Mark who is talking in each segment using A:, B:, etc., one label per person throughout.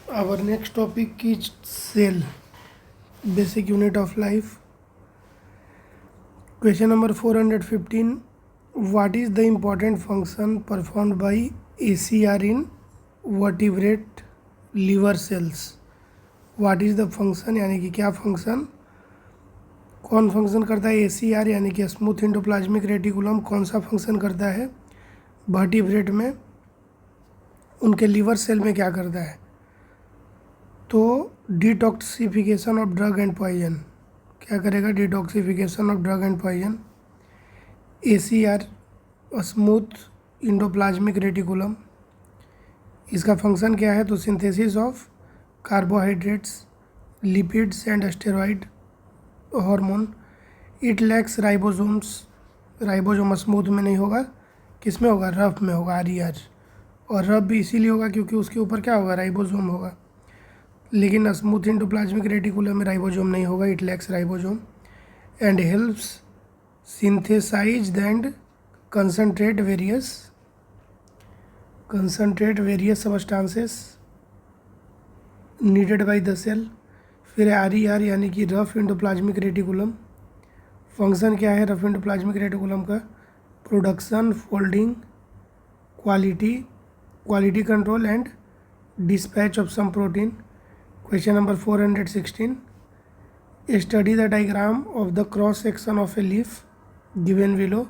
A: Our next topic is cell, basic unit of life. Question number 415. What is the important function performed by ACR in vertebrate liver cells? What is the function यानी कि क्या function कौन function करता है ACR यानी कि smooth endoplasmic reticulum कौन सा फंक्शन करता है वर्टिब्रेट में, उनके लीवर सेल में क्या करता है? तो detoxification of drug and poison क्या करेगा? Detoxification of drug and poison. ACR smooth endoplasmic reticulum, इसका फंक्शन क्या है? तो synthesis of carbohydrates, lipids and steroid hormone. It lacks ribosomes, ribosome smooth में नहीं होगा, किस में होगा? रफ में होगा, RER। और रफ भी इसीलिए होगा क्योंकि उसके ऊपर क्या होगा? राइबोसोम होगा। लेकिन स्मूथ एंडोप्लाज्मिक रेटिकुलम में राइबोसोम नहीं होगा, it lacks ribosome and helps synthesize and concentrate various substances needed by the cell. फिर RER यानी कि रफ एंडोप्लाज्मिक रेटिकुलम, फंक्शन क्या है रफ एंडोप्लाज्मिक रेटिकुलम का? Production, folding, quality control and dispatch of some protein. Question number 416. Study the diagram of the cross section of a leaf given below.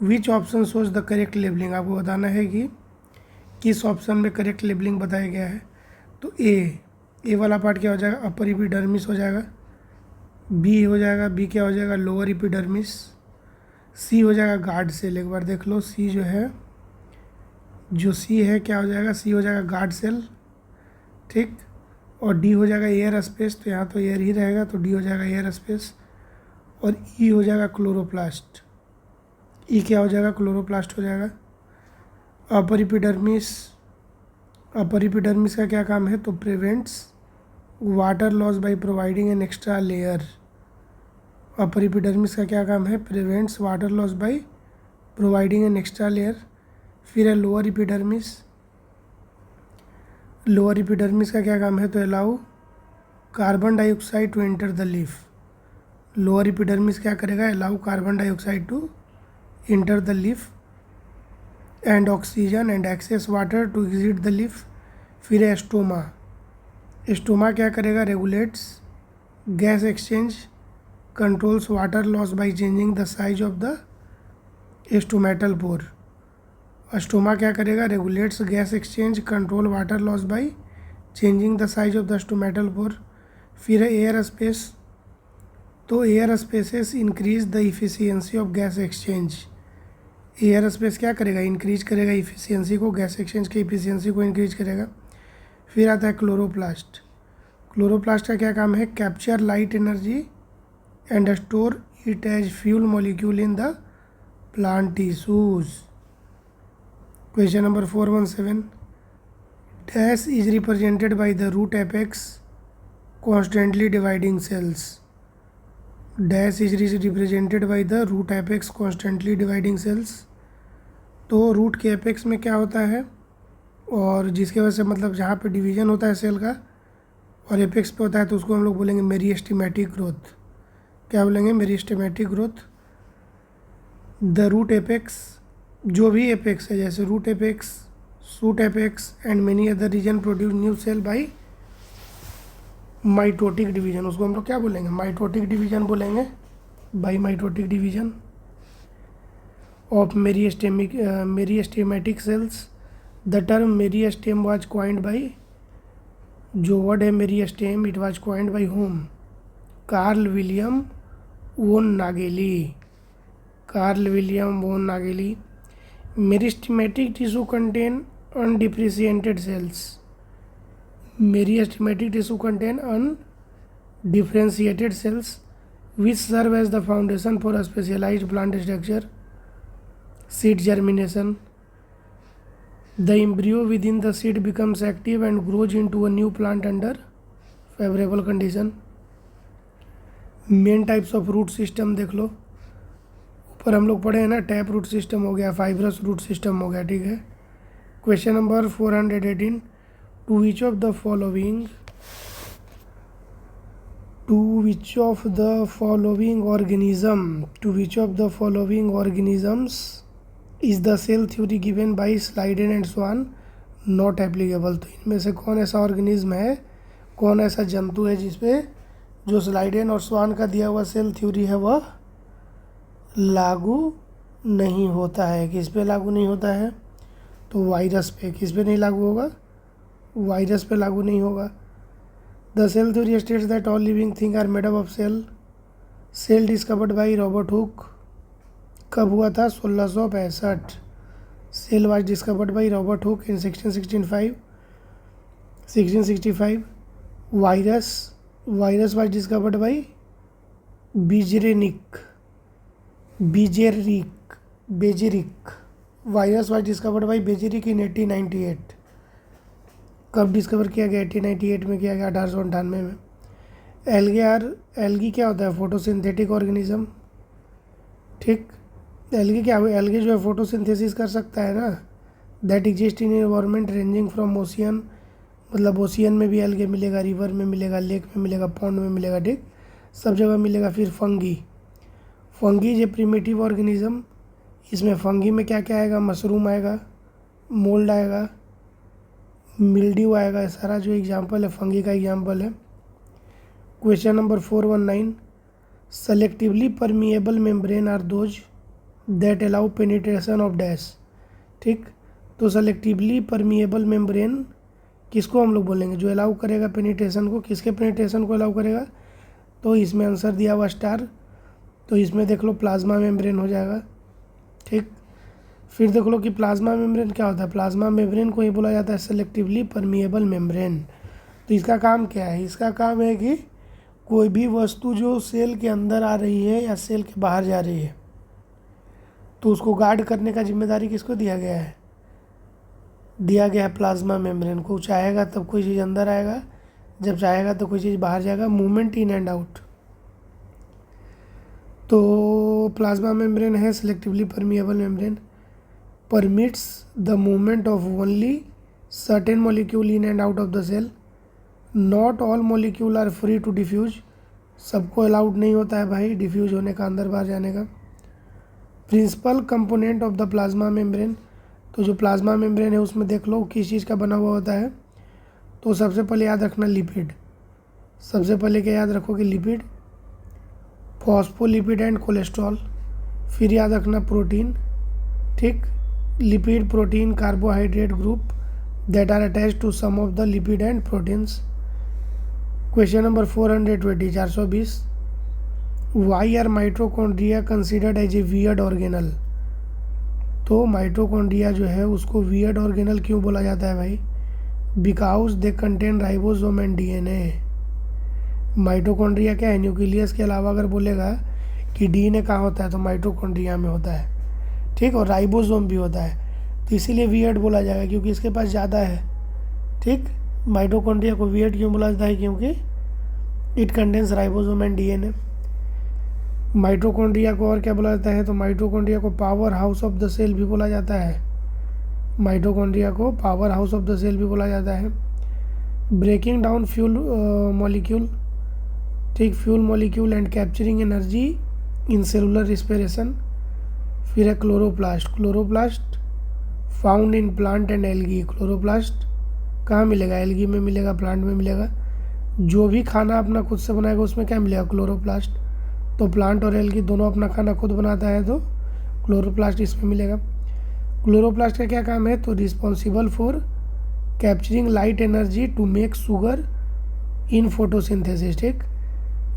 A: Which option shows the correct labeling? आपको बताना है कि किस option में correct labelling बताया गया है। तो ए वाला पार्ट क्या हो जाएगा? अपर इपिडर्मिस हो जाएगा। बी हो जाएगा, बी क्या हो जाएगा? Lower epidermis. सी हो जाएगा गार्ड सेल। एक बार देख लो, सी जो है, जो सी है क्या हो जाएगा? सी हो जाएगा गार्ड सेल, ठीक। और डी हो जाएगा एयर स्पेस, तो यहाँ तो एयर ही रहेगा, तो डी हो जाएगा एयर स्पेस। और ई हो जाएगा क्लोरोप्लास्ट। ई क्या हो जाएगा? क्लोरोप्लास्ट हो जाएगा। अपर इपिडर्मिस का क्या काम है? तो prevents water loss by providing an extra layer. Upper epidermis का क्या काम है? Prevents water loss by providing an extra layer. फिर है लोअर इपिडर्मिस का क्या काम है? तो allow carbon dioxide to enter the leaf. Lower epidermis क्या करेगा? Allow carbon dioxide to enter the leaf and oxygen and excess water to exit the leaf. फिर है स्टोमा क्या करेगा? Regulates gas exchange, controls water loss by changing the size of the stomatal pore. Stoma क्या करेगा? Regulates gas exchange, control water loss by changing the size of the stomatal pore. फिर है air space, तो air spaces increase the efficiency of gas exchange. Air space क्या करेगा? Increase करेगा efficiency को, gas exchange की इफिशियंसी को increase करेगा। फिर आता है क्लोरोप्लास्ट का क्या काम है? Capture light energy and store it as fuel molecule in the plant tissues. Question number 417. Dash is represented by the root apex constantly dividing cells. Dash is represented by the root apex constantly dividing cells. तो root के apex में क्या होता है, और जिसके वजह से मतलब जहाँ पे डिवीजन होता है सेल का और एपेक्स पे होता है, तो उसको हम लोग बोलेंगे मेरिस्टेमेटिक ग्रोथ। क्या बोलेंगे? Meristematic growth. The root apex, जो भी एपेक्स है, जैसे root apex, shoot apex and many other region produce new cell by mitotic division. उसको हम लोग क्या बोलेंगे? माइटोटिक डिवीजन बोलेंगे, by mitotic division of meristematic cells. The term meristem was coined by, जो वर्ड है meristem, it was coined by whom? Karl William von Nageli. Meristematic tissue contain undifferentiated cells. Meristematic tissue contain undifferentiated sales which serve as the foundation for a specialized plant structure. Seed germination. The embryo within the seed becomes active and grows into a new plant under favorable condition. Main types of root system देख लो, ऊपर हम लोग पढ़े हैं ना, tap root system हो गया, फाइब्रस रूट सिस्टम हो गया, ठीक है। Question number 418. To which of the following organisms is the cell theory given by Schleiden and Swan not applicable। तो इनमें से कौन ऐसा ऑर्गेनिज्म है, कौन ऐसा जंतु है जिसपे जो स्लाइडेन और स्वान का दिया हुआ सेल थ्योरी है वह लागू नहीं होता है। किस पे लागू नहीं होता है? तो वायरस पे। किस पे नहीं लागू होगा? वायरस पे लागू नहीं होगा। The cell theory states that all living thing are made up of cell. Cell discovered by Robert Hooke. कब हुआ था? 1665। Cell was discovered by Robert Hooke in 1665। Virus was discovered by Beijerinck. Virus was discovered by Beijerinck in 1898। कब discover किया गया? 1898 में किया गया, 1898 में। एल्गी क्या होता है? Photosynthetic organism. ठीक, एल्गी क्या हुआ? एल्गी जो है फोटोसिंथेसिस कर सकता है ना। That exist in environment ranging from ocean, मतलब ओशियन में भी एल्गे मिलेगा, रिवर में मिलेगा, लेक में मिलेगा, पॉन्ड में मिलेगा, ठीक, सब जगह मिलेगा। फिर fungi is a primitive organism. इसमें फंगी में क्या क्या आएगा? मशरूम आएगा, मोल्ड आएगा, मिल्ड्यू आएगा। सारा जो एग्जाम्पल है फंगी का एग्जाम्पल है। Question number 419, selectively permeable membrane are those that allow penetration of dash. ठीक, तो सेलेक्टिवली परमिएबल मेम्ब्रेन किसको हम लोग बोलेंगे? जो अलाउ करेगा पेनिट्रेशन को। किसके पेनिट्रेशन को अलाउ करेगा? तो इसमें आंसर दिया हुआ स्टार, तो इसमें देख लो प्लाज्मा मेम्ब्रेन हो जाएगा। ठीक, फिर देख लो कि प्लाज्मा मेम्ब्रेन क्या होता है। प्लाज्मा मेम्ब्रेन को ही बोला जाता है सेलेक्टिवली परमिएबल मेम्ब्रेन। तो इसका काम क्या है? इसका काम है कि कोई भी वस्तु जो सेल के अंदर आ रही है या सेल के बाहर जा रही है तो उसको गार्ड करने का जिम्मेदारी किसको दिया गया है? दिया गया है प्लाज्मा मेम्ब्रेन को। चाहेगा तब कोई चीज़ अंदर आएगा, जब चाहेगा तो कोई चीज़ बाहर जाएगा, मूवमेंट इन एंड आउट। तो प्लाज्मा मेम्ब्रेन है selectively permeable membrane, permits the movement of only certain molecule in and out of the cell. Not all molecule are free to diffuse. सबको अलाउड नहीं होता है भाई डिफ्यूज होने का, अंदर बाहर जाने का। Principal component of the plasma membrane, तो जो प्लाज्मा मेम्ब्रेन है उसमें देख लो किस चीज़ का बना हुआ होता है। तो सबसे पहले याद रखना लिपिड। सबसे पहले क्या याद रखोगे? Lipid, phospholipid and cholesterol. फिर याद रखना प्रोटीन। ठीक, lipid, protein, carbohydrate group that are attached to some of the lipid and proteins. Question number 420, 420, why are mitochondria considered as a weird organelle. तो माइटोकॉन्ड्रिया जो है उसको वियर्ड ऑर्गेनल क्यों बोला जाता है भाई? Because they contain ribosome and DNA. Mitochondria क्या है? न्यूक्लियस के अलावा अगर बोलेगा कि डीएनए कहाँ होता है तो माइटोकॉन्ड्रिया में होता है। ठीक, और राइबोसोम भी होता है, तो इसीलिए वियर्ड बोला जाएगा क्योंकि इसके पास ज़्यादा है। ठीक, माइटोकॉन्ड्रिया को वियर्ड क्यों बोला जाता है? क्योंकि it contains ribosome and DNA. Mitochondria को और क्या बोला जाता है? तो माइटोकॉन्ड्रिया को power house of the cell भी बोला जाता है। माइटोकॉन्ड्रिया को power house of the cell भी बोला जाता है। ब्रेकिंग डाउन फ्यूल मॉलिक्यूल, ठीक, fuel molecule and capturing energy in cellular respiration. फिर है chloroplast found in plant and algae. Chloroplast कहाँ मिलेगा? एल्गी में मिलेगा, प्लांट में मिलेगा। जो भी खाना अपना खुद से बनाएगा उसमें क्या मिलेगा? क्लोरोप्लास्ट। तो प्लांट और एल्गी दोनों अपना खाना खुद बनाता है तो क्लोरोप्लास्ट इसमें मिलेगा। क्लोरोप्लास्ट का क्या काम है? तो responsible for capturing light energy to make sugar in photosynthesis. ठीक,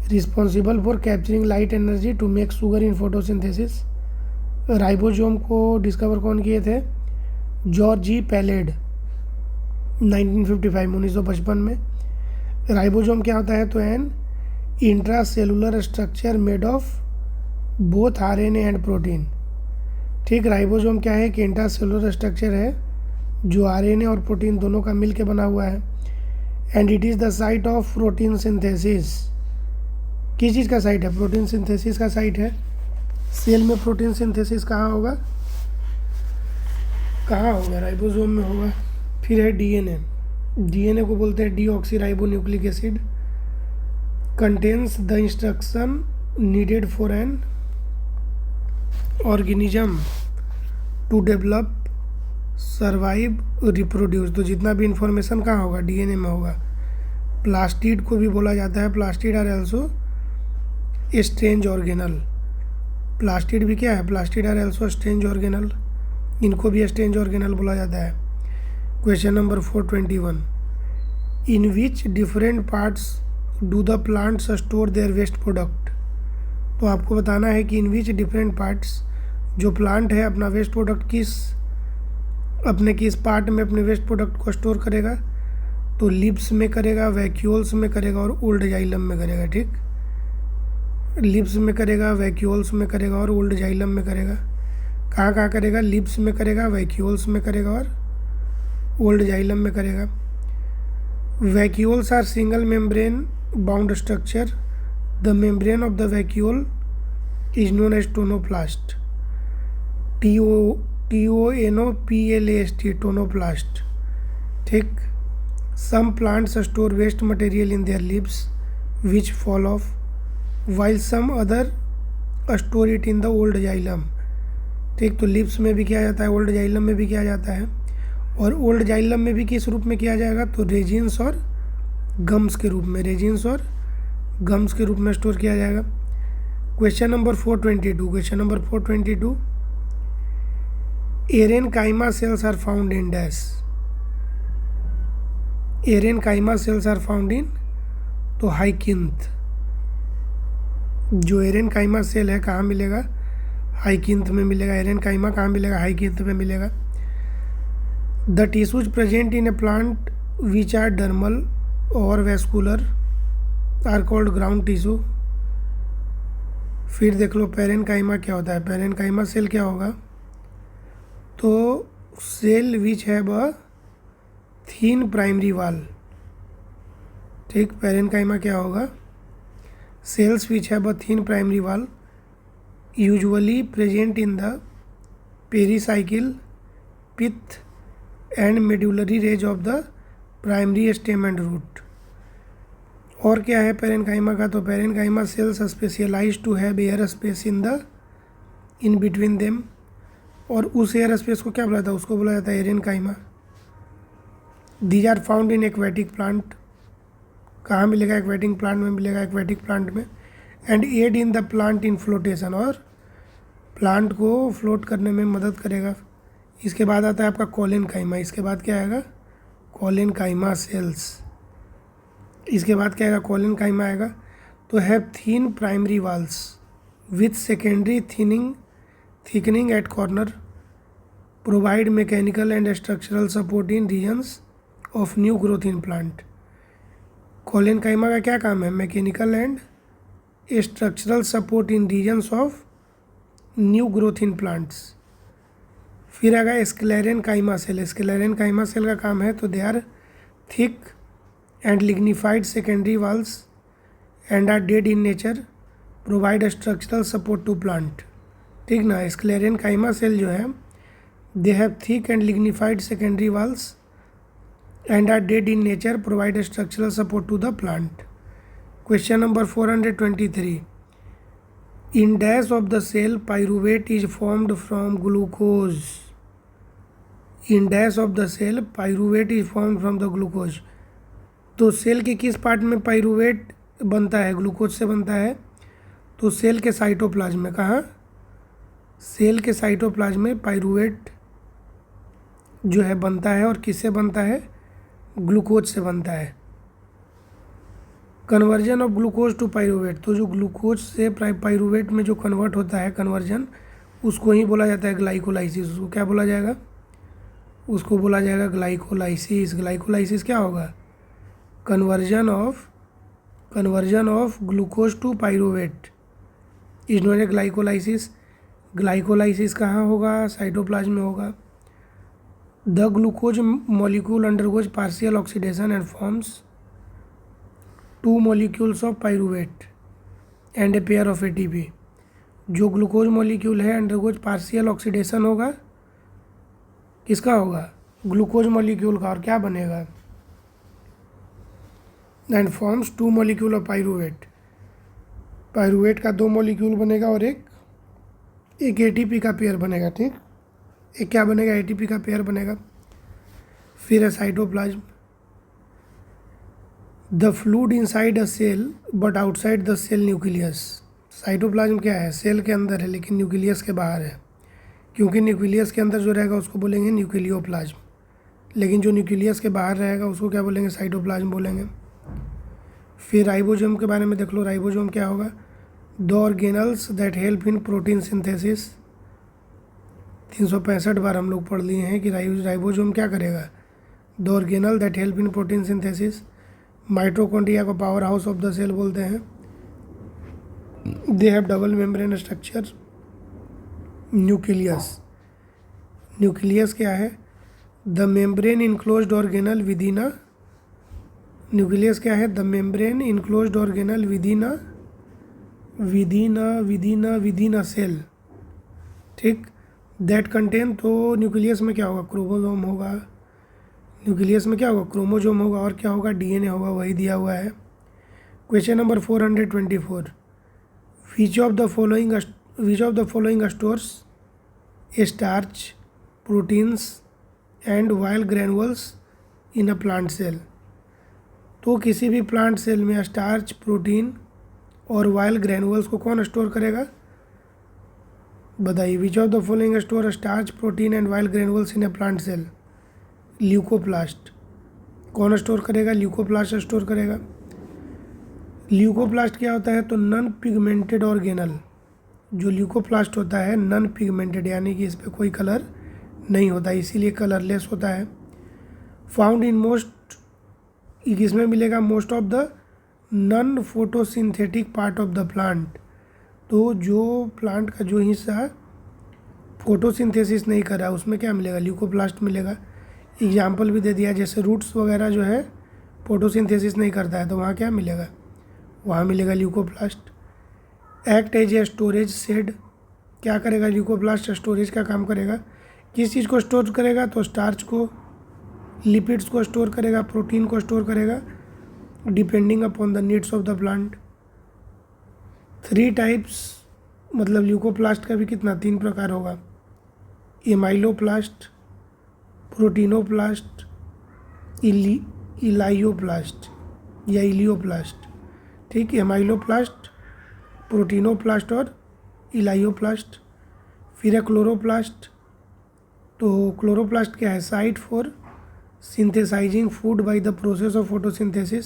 A: responsible for capturing light energy to make sugar in photosynthesis. Ribosome को डिस्कवर कौन किए थे? जॉर्ज जी पैलेड, 1955 में। राइबोसोम क्या होता है? तो an intracellular structure made of both RNA and protein. ठीक, राइबोसोम क्या है? कि इंट्रासेलुलर स्ट्रक्चर है जो आरएनए और प्रोटीन दोनों का मिल के बना हुआ है। And it is the site of protein synthesis. किस चीज़ का साइट है? प्रोटीन सिंथेसिस का साइट है। सेल में प्रोटीन सिंथेसिस कहाँ होगा? कहाँ होगा? राइबोसोम में होगा। फिर है डीएनए। डीएनए को बोलते हैं deoxyribonucleic acid. Contains the instruction needed for an organism to develop, survive, reproduce. तो जितना भी इंफॉर्मेशन कहाँ होगा, डीएनए में होगा। प्लास्टिड को भी बोला जाता है, plastid are also strange organelle. Plastid भी क्या है, plastid are also strange organelle, इनको भी स्ट्रेंज ऑर्गेनल बोला जाता है। Question number 421, in which different parts do the plants store their waste product. तो आपको बताना है कि इन विच डिफरेंट पार्ट्स, जो प्लांट है अपना वेस्ट प्रोडक्ट किस पार्ट में अपने वेस्ट प्रोडक्ट को स्टोर करेगा। तो लिप्स में करेगा, वैक्यूल्स में करेगा और ओल्ड जाइलम में करेगा। ठीक, लिप्स में करेगा, वैक्यूल्स में करेगा और ओल्ड जाइलम में करेगा। कहाँ कहाँ करेगा, लिप्स में करेगा, वैक्यूल्स में करेगा और ओल्ड जाइलम में करेगा। Vacuoles are single membrane bound structure. The membrane of the vacuole is known as tonoplast. TONOPLAST, tonoplast. ठीक, some plants store waste material in their lips which fall off, while some other store it in the old xylem। ठीक, तो lips में भी किया जाता है, old xylem में भी किया जाता है। और ओल्ड जाइलम में भी किस रूप में किया जाएगा, तो रेजिन्स और गम्स के रूप में, रेजिन्स और गम्स के रूप में स्टोर किया जाएगा। Question number 422, question number 422, aerenchyma cells are found in dash. Aerenchyma cells are found in, तो हाइकिंथ। जो एरेनकाइमा सेल है कहाँ मिलेगा, हाइकिंथ में मिलेगा। एरेनकाइमा कहाँ मिलेगा, हाइकिंथ में मिलेगा। The tissues present in a plant which are dermal और vascular are called ground tissue. फिर देख लो पेरेनकाइमा क्या होता है। पेरेनकाइमा सेल क्या होगा, तो cell which have a thin primary wall. ठीक, पेरेनकाइमा क्या होगा, cells which have a thin primary wall, usually present in the pericycle, pith and medullary ridge of the primary stem and root। और क्या है parenchyma का, तो parenchyma cells specialize to have air space in between them. और उस air space को क्या बोला जाता है, उसको बोला जाता है aerenchyma. These are found in aquatic plant. कहाँ मिलेगा, एक्वेटिक प्लांट में मिलेगा, एक्वेटिक प्लांट में। And aid in the plant in flotation, और प्लांट को फ्लोट करने में मदद करेगा। इसके बाद आता है आपका कॉलेनकाइमा। इसके बाद क्या आएगा, कॉलेनकाइमा सेल्स। इसके बाद क्या आएगा, कॉलेनकाइमा आएगा। तो have thin primary walls with secondary thickening at corner, provide mechanical and structural support in regions of new growth in plant. Collenchyma का क्या काम है, mechanical and structural support in regions of new growth in plants. फिर आएगा sclerenchyma cell. Sclerenchyma cell का काम है, तो they are thick and lignified secondary walls and are dead in nature, provide structural support to plant. ठीक ना, sclerenchyma cell जो है they have thick and lignified secondary walls and are dead in nature, provide structural support to the plant। Question number 423, in dash of the cell pyruvate is formed from glucose। in dash of the cell pyruvate is formed from the glucose। तो cell के किस part में pyruvate बनता है, glucose से बनता है, तो सेल के साइटोप्लाज्म में। कहाँ, सेल के साइटोप्लाज्म में पाइरूवेट जो है बनता है। और किससे बनता है, ग्लूकोज से बनता है। Conversion of glucose to pyruvate, तो जो ग्लूकोज से पाइरूवेट में जो कन्वर्ट होता है कन्वर्जन, उसको ही बोला जाता है ग्लाइकोलाइसिस। उसको क्या बोला जाएगा, उसको बोला जाएगा ग्लाइकोलाइसिस। ग्लाइकोलाइसिस क्या होगा, conversion of glucose to pyruvate is known as glycolysis. Glycolysis कहाँ होगा, साइटोप्लाज्म में होगा। The glucose molecule undergoes partial oxidation and forms two molecules of pyruvate and a pair of ATP। जो ग्लूकोज मॉलिक्यूल है undergoes partial oxidation होगा, किसका होगा, glucose molecule का, और क्या बनेगा, and forms 2 molecule of pyruvate. Pyruvate का 2 मॉलिक्यूल बनेगा और एक एटीपी का पेयर बनेगा। ठीक, एक क्या बनेगा, एटीपी का पेयर बनेगा। फिर है cytoplasm. The fluid inside a cell but outside the cell nucleus. Cytoplasm क्या है, सेल के अंदर है लेकिन न्यूक्लियस के बाहर है, क्योंकि न्यूक्लियस के अंदर जो रहेगा उसको बोलेंगे न्यूक्लियोप्लाज्म, लेकिन जो न्यूक्लियस के बाहर रहेगा उसको क्या बोलेंगे, साइटोप्लाज्म बोलेंगे। फिर राइबोसोम के बारे में देख लो, राइबोसोम क्या होगा, the organelles that help in protein synthesis. 365 बार हम लोग पढ़ लिए हैं कि राइबोसोम क्या करेगा, the organelle that help in protein synthesis. Mitochondria को power house of the cell बोलते हैं। They have double membrane structure. Nucleus, nucleus क्या है, the membrane enclosed organelle within a, nucleus क्या है, the membrane enclosed organelle within a cell. ठीक, that contain, तो nucleus में क्या होगा, क्रोमोसोम होगा, न्यूक्लियस में क्या होगा, क्रोमोसोम होगा, और क्या होगा, डीएनए होगा, वही दिया हुआ है। Question number 424, which of the following stores starch, proteins and oil granules in a plant cell. तो किसी भी प्लांट सेल में स्टार्च, प्रोटीन और वाइल ग्रैनुअल्स को कौन स्टोर करेगा, बताइए। Which of the following store starch, protein and oil granules in a plant cell, leucoplast. कौन स्टोर करेगा, ल्यूकोप्लास्ट स्टोर करेगा। ल्यूकोप्लास्ट क्या होता है, तो नॉन पिगमेंटेड ऑर्गेनल। जो ल्यूकोप्लास्ट होता है नॉन पिगमेंटेड, यानी कि इस पर कोई कलर नहीं होता, इसीलिए कलरलेस होता है। फाउंड इन मोस्ट, किसमें मिलेगा, most of the non photosynthetic part of the plant. तो जो प्लांट का जो हिस्सा फोटोसिंथेसिस नहीं कर रहा उसमें क्या मिलेगा, ल्यूकोप्लास्ट मिलेगा। एग्जाम्पल भी दे दिया, जैसे रूट्स वगैरह जो है फोटोसिंथेसिस नहीं करता है तो वहाँ क्या मिलेगा, वहाँ मिलेगा leucoplast. Act as a storage shed, क्या करेगा ल्यूकोप्लास्ट, स्टोरेज का काम करेगा। किस चीज़ को स्टोर करेगा, तो स्टार्च को, लिपिड्स को स्टोर करेगा, प्रोटीन को स्टोर करेगा, depending upon the needs of the plant. 3 types, मतलब ल्यूकोप्लास्ट का भी कितना, 3 प्रकार होगा, एमाइलोप्लास्ट, प्रोटीनोप्लास्ट, इलाइयोप्लास्ट या इलियोप्लास्ट। ठीक, एमाइलोप्लास्ट, प्रोटीनोप्लास्ट और इलाइयोप्लास्ट। फिर है क्लोरोप्लास्ट। तो क्लोरोप्लास्ट क्या है, site for synthesizing food by the process of photosynthesis.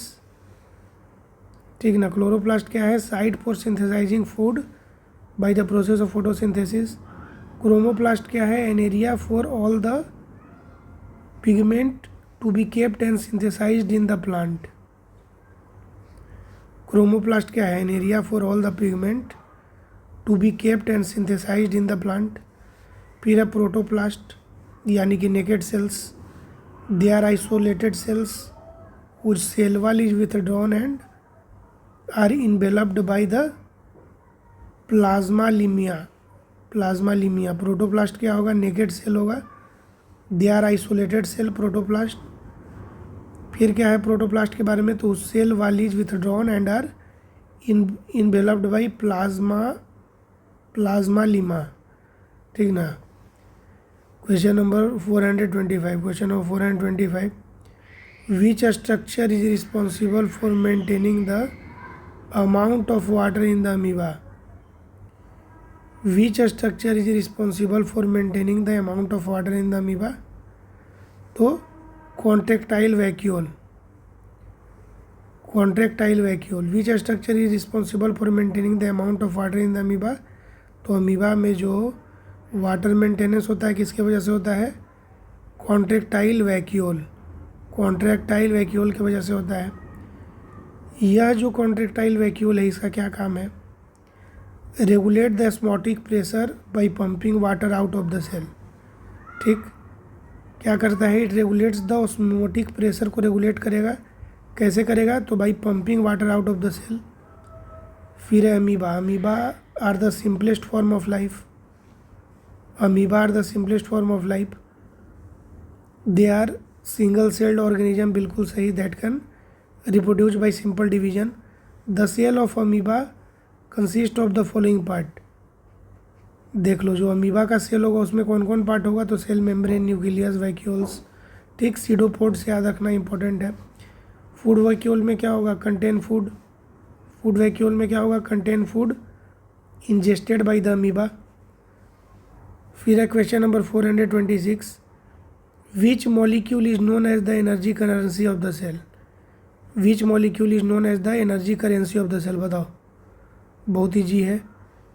A: ठीक ना, क्लोरोप्लास्ट क्या है, site for synthesizing food by the process of photosynthesis. Chromoplast क्या है, an area for all the pigment to be kept and synthesized in the plant. Chromoplast क्या है, an area for all the pigment to be kept and synthesized in the plant. फिर है protoplast, यानी कि naked cells, they are isolated cells whose cell wall is withdrawn and are enveloped by the plasmalemma. Protoplast क्या होगा, naked cell होगा, they are isolated cell, protoplast. फिर क्या है प्रोटोप्लास्ट के बारे में, तो cell wall is withdrawn and are enveloped by plasmalemma. ठीक ना। Question number 425, which structure is responsible for maintaining the amount of water in the amoeba. Which structure is responsible for maintaining the amount of water in the amoeba, तो contractile vacuole. Which structure is responsible for maintaining the amount of water in the amoeba, तो amoeba में जो water maintenance होता है किसके वजह से होता है, कॉन्ट्रेक्टाइल वैक्यूल की वजह से होता है। यह जो कॉन्ट्रेक्टाइल वैक्यूल है इसका क्या काम है, regulate the osmotic pressure by pumping water out of the cell. ठीक, क्या करता है, it regulates the osmotic pressure को रेगुलेट करेगा, कैसे करेगा, तो by pumping water out of the cell. फिर है amoeba are the simplest form of life. They are single celled organism, बिल्कुल सही, that can reproduce by simple division. The cell of amoeba consist of the following part. देख लो, जो amoeba का cell होगा उसमें कौन कौन पार्ट होगा, तो सेल मेम्ब्रेन, न्यूक्लियस, वैक्यूल्स, ठीक। सीडोपोड से याद रखना इंपॉर्टेंट है। फूड वैक्यूल में क्या होगा, कंटेन फूड। फूड वैक्यूल में क्या होगा, contain food ingested by the amoeba. फिर है question number 426, which molecule is known as the energy currency of the cell. Which molecule is known as the energy currency of the cell, बताओ। बहुत easy है।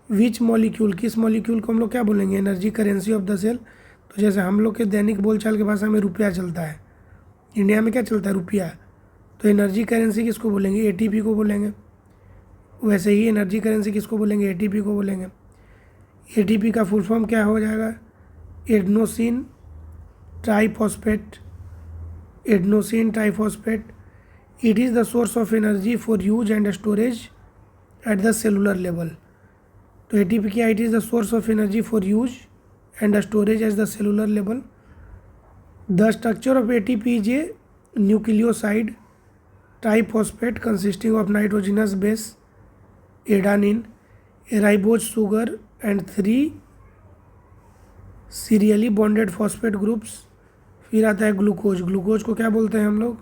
A: Which molecule, किस molecule को हम लोग क्या बोलेंगे, energy currency of the cell. तो जैसे हम लोग के दैनिक बोलचाल की भाषा में रुपया चलता है, इंडिया में क्या चलता है, रुपया। तो एनर्जी करेंसी किसको बोलेंगे, एटीपी को बोलेंगे। वैसे ही एनर्जी करेंसी किसको बोलेंगे, एटीपी को बोलेंगे। एटीपी का फुल फॉर्म क्या हो जाएगा, adenosine triphosphate. Adenosine triphosphate. It is the source of energy for use and storage at the cellular level. तो एटीपी क्या, it is the source of energy for use and storage at the cellular level. The structure of ATP is a nucleoside triphosphate consisting of nitrogenous base adenine, ribose sugar and 3 serially bonded phosphate groups. फिर आता है glucose. Glucose को क्या बोलते हैं हम लोग,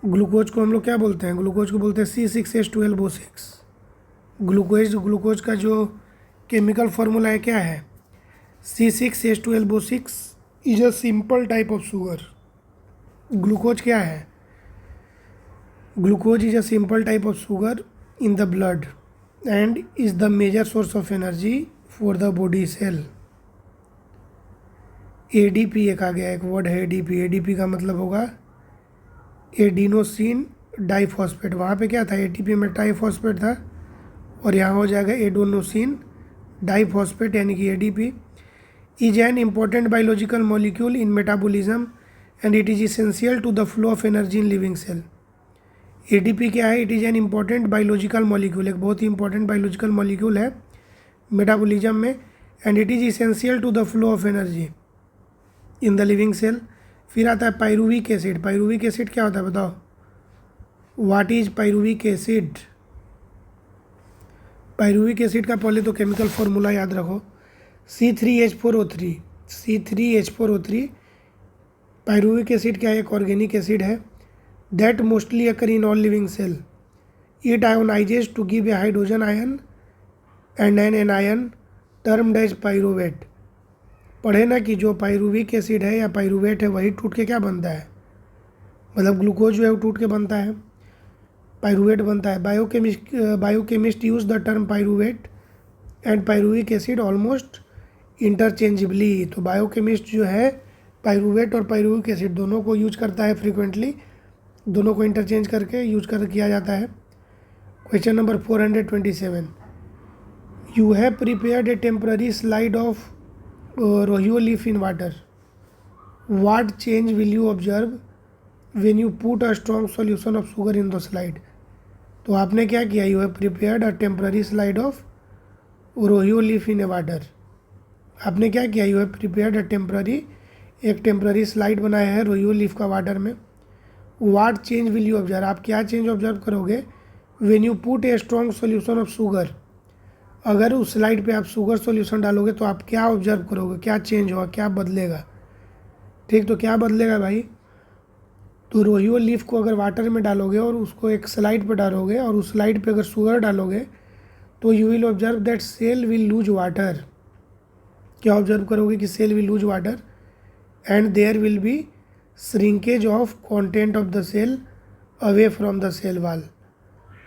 A: glucose को हम लोग क्या बोलते हैं, ग्लूकोज को बोलते हैं C6H12O6। ग्लूकोज का जो केमिकल फार्मूला है क्या है, C6H12O6 is a simple type of sugar. Glucose क्या है, glucose is a simple type of sugar in the blood and is the major source of energy for the body cell. ADP एक आ गया, एक word है ADP. ADP का मतलब होगा एडिनोसिन डाइफॉस्फेट। वहाँ पे क्या था, एटीपी में ट्राइफॉस्फेट था और यहाँ हो जाएगा एडोनोसिन डाइफॉस्फेट यानी कि ADP. Is an important biological molecule in metabolism and it is essential to the flow of energy in living cell. ATP क्या है, it is an important biological molecule, एक बहुत ही इंपॉर्टेंट बायोलॉजिकल मॉलिक्यूल है metabolism में, and it is essential to the flow of energy in the living cell. फिर आता है पायरुविक एसिड। पायरुविक एसिड क्या होता है बताओ, what is pyruvic acid. Pyruvic acid का पहले तो केमिकल फार्मूला याद रखो, C3H4O3। C3H4O3 पायरुविक एसिड क्या है, एक ऑर्गेनिक एसिड है that mostly occur in all living cell. It ionizes to give a hydrogen ion and an anion termed as pyruvate. पढ़े ना कि जो पायरुविक एसिड है या पायरुवेट है वही टूट के क्या बनता है, मतलब ग्लूकोज जो है वो टूट के बनता है, पायरुवेट बनता है। Biochemist use the term pyruvate and pyruvic acid almost interchangeably. तो बायोकेमिस्ट जो है पायरुवेट और पायरुविक एसिड दोनों को यूज करता है फ्रीक्वेंटली, दोनों को इंटरचेंज करके यूज किया जाता है। Question number 427, you have prepared a temporary slide of rhoeo leaf in water, what change will you observe when you put a strong solution of sugar in the slide. तो आपने क्या किया, you have prepared a temporary slide of rhoeo leaf in a water. आपने क्या किया, you have prepared a temporary, एक temporary slide बनाया है रोहियो लीफ का वाटर में। What change will you observe, आप क्या चेंज ऑब्जर्व करोगे, when you put a strong solution of sugar. अगर उस स्लाइड पे आप शुगर सॉल्यूशन डालोगे तो आप क्या ऑब्जर्व करोगे, क्या चेंज होगा, क्या बदलेगा। ठीक, तो क्या बदलेगा भाई, तो रोहियो लीफ को अगर वाटर में डालोगे और उसको एक स्लाइड पर डालोगे और उस स्लाइड पे अगर शुगर डालोगे तो you will observe that cell will lose water. क्या ऑब्जर्व करोगे कि cell will lose water and there will be shrinkage of content of the cell away from the cell wall.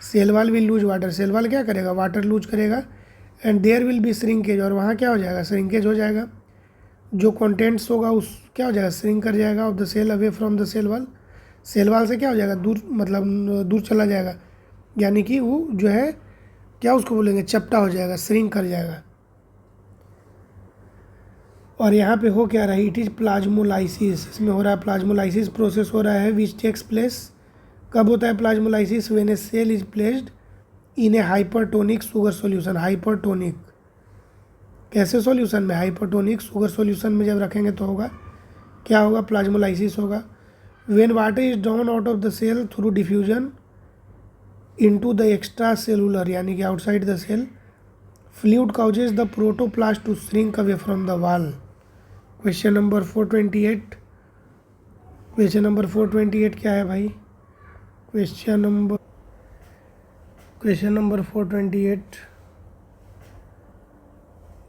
A: Cell wall will lose water, cell wall क्या करेगा, water lose करेगा and there will be shrinkage, और वहाँ क्या हो जाएगा, shrinkage हो जाएगा। जो कंटेंट्स होगा उस क्या हो जाएगा, श्रिंक कर जाएगा of the cell away from the cell wall. Cell wall से क्या हो जाएगा, दूर, मतलब दूर चला जाएगा, यानी कि वो जो है क्या उसको बोलेंगे, चपटा हो जाएगा, श्रिंक कर जाएगा। और यहाँ पे हो क्या रहा है, इट इज़ प्लाज्मोलाइसिस, इसमें हो रहा है प्लाज्मोलाइसिस प्रोसेस हो रहा है, विच टेक्स प्लेस, कब होता है plasmolysis, when a cell is placed in a hypertonic sugar solution. Hypertonic कैसे सॉल्यूशन में, हाइपरटोनिक शुगर सॉल्यूशन में जब रखेंगे तो होगा क्या होगा, प्लाज्मोलाइसिस होगा। When water is drawn out of the cell through diffusion into the extra cellular यानी कि outside the cell, fluid causes the protoplasm to shrink away from the wall. Question number 428, question number 428 क्या है भाई? Question number 428,